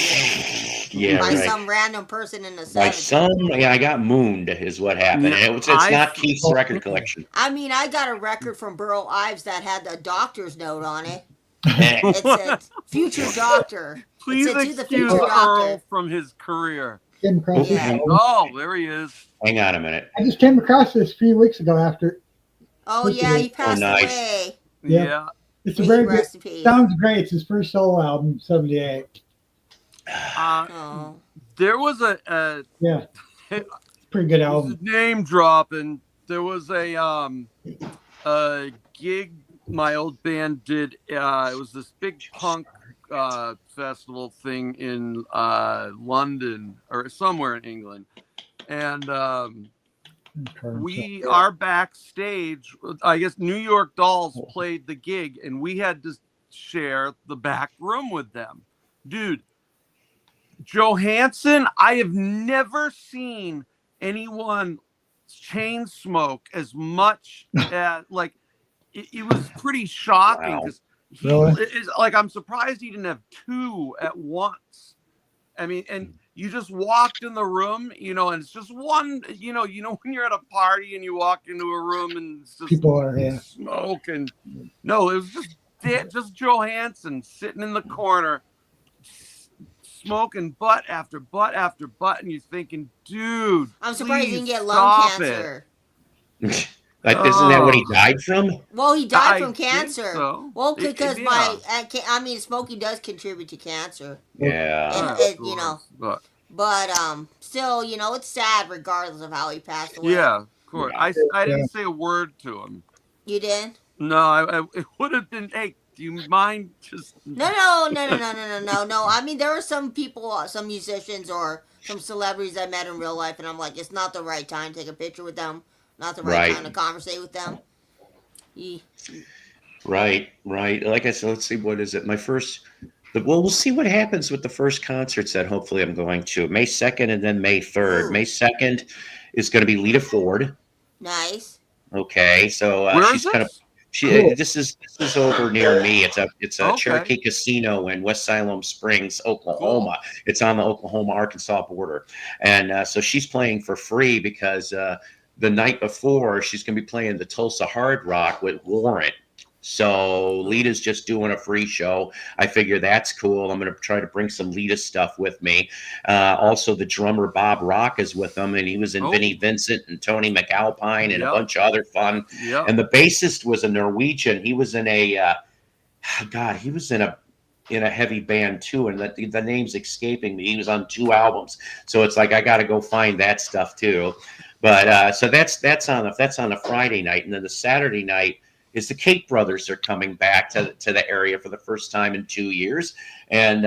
Speaker 1: Yeah,
Speaker 4: by
Speaker 1: right.
Speaker 4: some random person in the
Speaker 1: By
Speaker 4: 70s.
Speaker 1: I got mooned is what happened.
Speaker 2: Yeah,
Speaker 1: It's not Keith's record collection.
Speaker 4: I mean, I got a record from Burl Ives that had the doctor's note on it.
Speaker 1: Eh,
Speaker 4: It said "Future Doctor."
Speaker 2: Please
Speaker 4: it said, "To the
Speaker 2: excuse
Speaker 4: future
Speaker 2: Earl
Speaker 4: doctor."
Speaker 2: from his career.
Speaker 6: Came across this
Speaker 4: Yeah.
Speaker 6: album.
Speaker 2: Oh, there he is.
Speaker 1: Hang on a minute.
Speaker 6: I just came across this a few weeks ago after.
Speaker 4: Oh yeah, he passed
Speaker 1: nice.
Speaker 4: away.
Speaker 6: Yeah.
Speaker 2: Yeah.
Speaker 6: It's a
Speaker 4: May
Speaker 6: very
Speaker 4: he
Speaker 6: good.
Speaker 4: rest in peace.
Speaker 6: Sounds great. It's his first solo album, '78.
Speaker 4: Oh.
Speaker 2: There was a
Speaker 6: Yeah. It's a pretty good album.
Speaker 2: name dropping. There was a gig my old band did. It was this big punk festival thing in London or somewhere in England, and we are backstage. I guess New York Dolls played the gig, and we had to share the back room with them, dude. Johansson, I have never seen anyone chain smoke as much as like it was pretty shocking because
Speaker 6: Really?
Speaker 2: like I'm surprised he didn't have two at once. I mean, and you just walked in the room, and it's just one, when you're at a party and you walk into a room and it's just
Speaker 6: People are, yeah.
Speaker 2: smoke and no, it was just Johansson sitting in the corner smoking butt after butt after butt, and you're thinking, dude,
Speaker 4: I'm surprised he didn't get lung
Speaker 2: stop
Speaker 4: cancer.
Speaker 1: Like, isn't that what he died from?
Speaker 4: Well, he died
Speaker 2: I
Speaker 4: from
Speaker 2: think
Speaker 4: cancer.
Speaker 2: so.
Speaker 4: Well, because
Speaker 2: Yeah.
Speaker 4: smoking does contribute to cancer.
Speaker 1: Yeah.
Speaker 2: But,
Speaker 4: Still, it's sad regardless of how he passed away.
Speaker 2: yeah, of course. I didn't say a word to him.
Speaker 4: You did?
Speaker 2: No, it would have been. Hey, do you mind just?
Speaker 4: No. I mean, there are some people, some musicians or some celebrities I met in real life, and I'm like, it's not the right time to take a picture with them. Not the right time to conversate with them.
Speaker 1: Right. Like I said, let's see, what is it? We'll see what happens with the first concerts that hopefully I'm going to. May 2nd and then May 3rd.
Speaker 4: Ooh.
Speaker 1: May 2nd is going to be Lita Ford.
Speaker 4: Nice.
Speaker 1: Okay, so
Speaker 2: Where
Speaker 1: she's
Speaker 2: is
Speaker 1: kind of
Speaker 2: this?
Speaker 1: She this is over near me. It's a
Speaker 2: Okay.
Speaker 1: Cherokee Casino in West Siloam Springs, Oklahoma.
Speaker 2: Cool.
Speaker 1: It's on the Oklahoma-Arkansas border, and so she's playing for free because the night before she's going to be playing the Tulsa Hard Rock with Warrant. So Lita's just doing a free show. I figure that's cool. I'm going to try to bring some Lita stuff with me. Also, the drummer Bob Rock is with them, and he was in Vinnie Vincent and Tony McAlpine and a bunch of other fun.
Speaker 2: Yep.
Speaker 1: And the bassist was a Norwegian. He was in a he was in a heavy band too, and the name's escaping me. He was on 2 albums, so it's like I got to go find that stuff too. But so that's on a Friday night, and then the Saturday night is the Kate brothers are coming back to the area for the first time in 2 years. And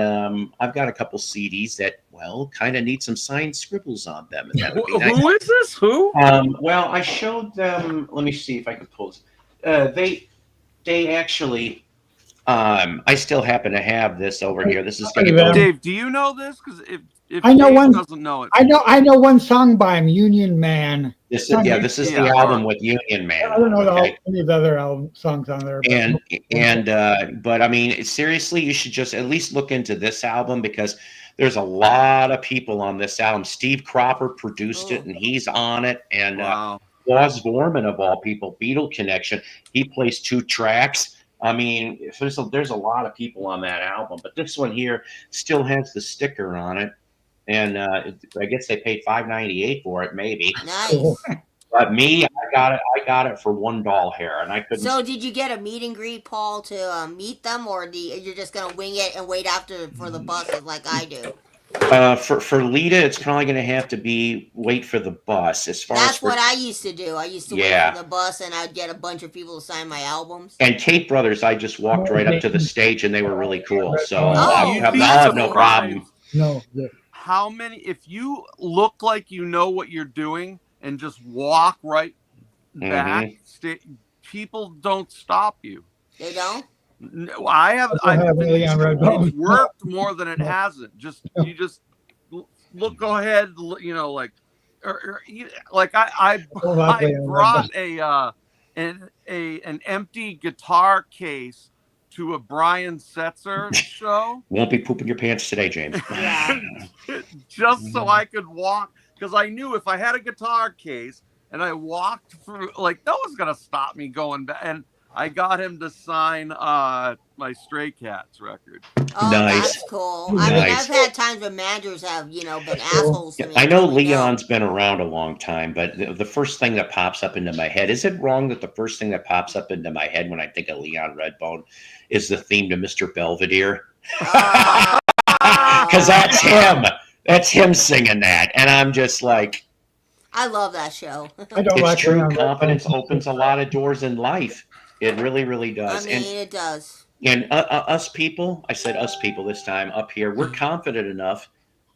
Speaker 1: I've got a couple CDs that, well, kind of need some signed scribbles on them. And that would be nice.
Speaker 2: Who is this? Who?
Speaker 1: Well, I showed them. Let me see if I can pull this. They actually, I still happen to have this over here. This is going to go.
Speaker 2: Dave, do you know this? Because if
Speaker 6: I know
Speaker 2: Dave
Speaker 6: one.
Speaker 2: doesn't know it.
Speaker 6: I know one song by him, Union Man.
Speaker 1: This is the album with Union Man.
Speaker 6: I don't know any of the other songs on there.
Speaker 1: But I mean, seriously, you should just at least look into this album because there's a lot of people on this album. Steve Cropper produced it, and he's on it. And Woz Vorman, of all people, Beatle Connection, he plays 2 tracks. I mean, there's a lot of people on that album, but this one here still has the sticker on it. And I guess they paid $5.98 for it, maybe.
Speaker 4: Nice.
Speaker 1: But me, I got it for $1 hair, and I couldn't.
Speaker 4: So, did you get a meet and greet, Paul, to meet them, or you're just gonna wing it and wait for the buses like I do?
Speaker 1: For Lita, it's probably going to have to wait for the bus.
Speaker 4: That's what I used to do. I used to wait for the bus, and I'd get a bunch of people to sign my albums.
Speaker 1: And Kate Brothers, I just walked right up to the stage, and they were really cool. So I'll have no problem.
Speaker 6: No.
Speaker 2: How many? If you look like you know what you're doing and just walk right back, people don't stop you.
Speaker 4: They don't.
Speaker 2: No, I have. It's worked more than it hasn't. You just look. Go ahead. You know, like I brought an empty guitar case to a Brian Setzer show.
Speaker 1: Won't be pooping your pants today, James.
Speaker 2: Just so I could walk, because I knew if I had a guitar case and I walked through, like, no one's gonna stop me going back. And I got him to sign my Stray Cats record.
Speaker 4: Oh,
Speaker 1: nice.
Speaker 4: That's cool. I mean, I've had times when managers have, been assholes to me.
Speaker 1: I know Leon's been around a long time, but the first thing that pops up into my head, is it wrong that the first thing that pops up into my head when I think of Leon Redbone is the theme to Mr. Belvedere? Because that's him. That's him singing that. And I'm just like...
Speaker 4: I love that show.
Speaker 1: It's true. Confidence opens a lot of doors in life. It really, really does.
Speaker 4: I mean, it does.
Speaker 1: And us people, I said us people this time up here, we're confident enough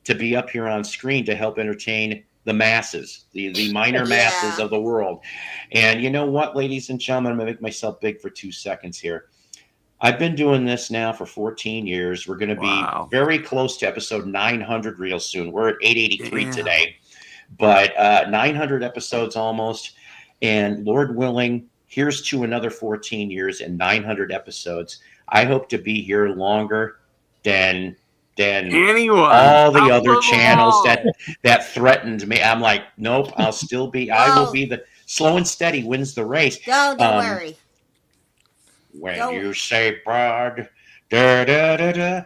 Speaker 1: to be up here on screen to help entertain the masses, the minor masses of the world. And you know what, ladies and gentlemen, I'm going to make myself big for 2 seconds here. I've been doing this now for 14 years. We're going to be very close to episode 900 real soon. We're at 883 today, but 900 episodes almost. And Lord willing, here's to another 14 years and 900 episodes. I hope to be here longer than
Speaker 2: anyone,
Speaker 1: all the other channels that threatened me. I'm like, nope, I'll still be. I will be the slow and steady wins the race.
Speaker 4: Don't worry.
Speaker 1: When you say Brad, da da da da.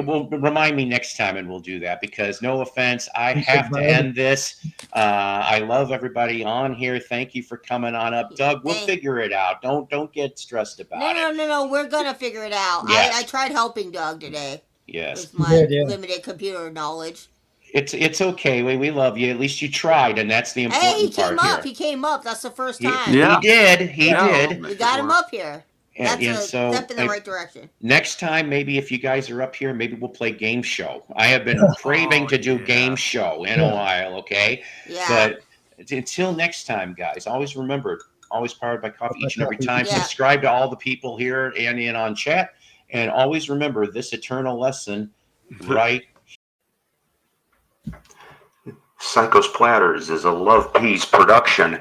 Speaker 1: Well, remind me next time, and we'll do that, because no offense, I have to end this. I love everybody on here. Thank you for coming on up, Doug. We'll figure it out. Don't get stressed about it.
Speaker 4: No. We're gonna figure it out. Yes. I tried helping Doug today.
Speaker 1: Yes,
Speaker 4: with my limited computer knowledge.
Speaker 1: It's okay. We love you. At least you tried, and that's the important part here.
Speaker 4: He came up. That's the first time.
Speaker 1: He did. He did.
Speaker 4: We got him up here. That's a
Speaker 1: so
Speaker 4: step in the right direction.
Speaker 1: Next time, maybe if you guys are up here, maybe we'll play game show. I have been craving to do game show in a while, okay?
Speaker 4: Yeah.
Speaker 1: But until next time, guys, always remember, always powered by coffee each and every time. Subscribe to all the people here and on chat. And always remember this eternal lesson, right? Psycho's Platters is a Love Peace production.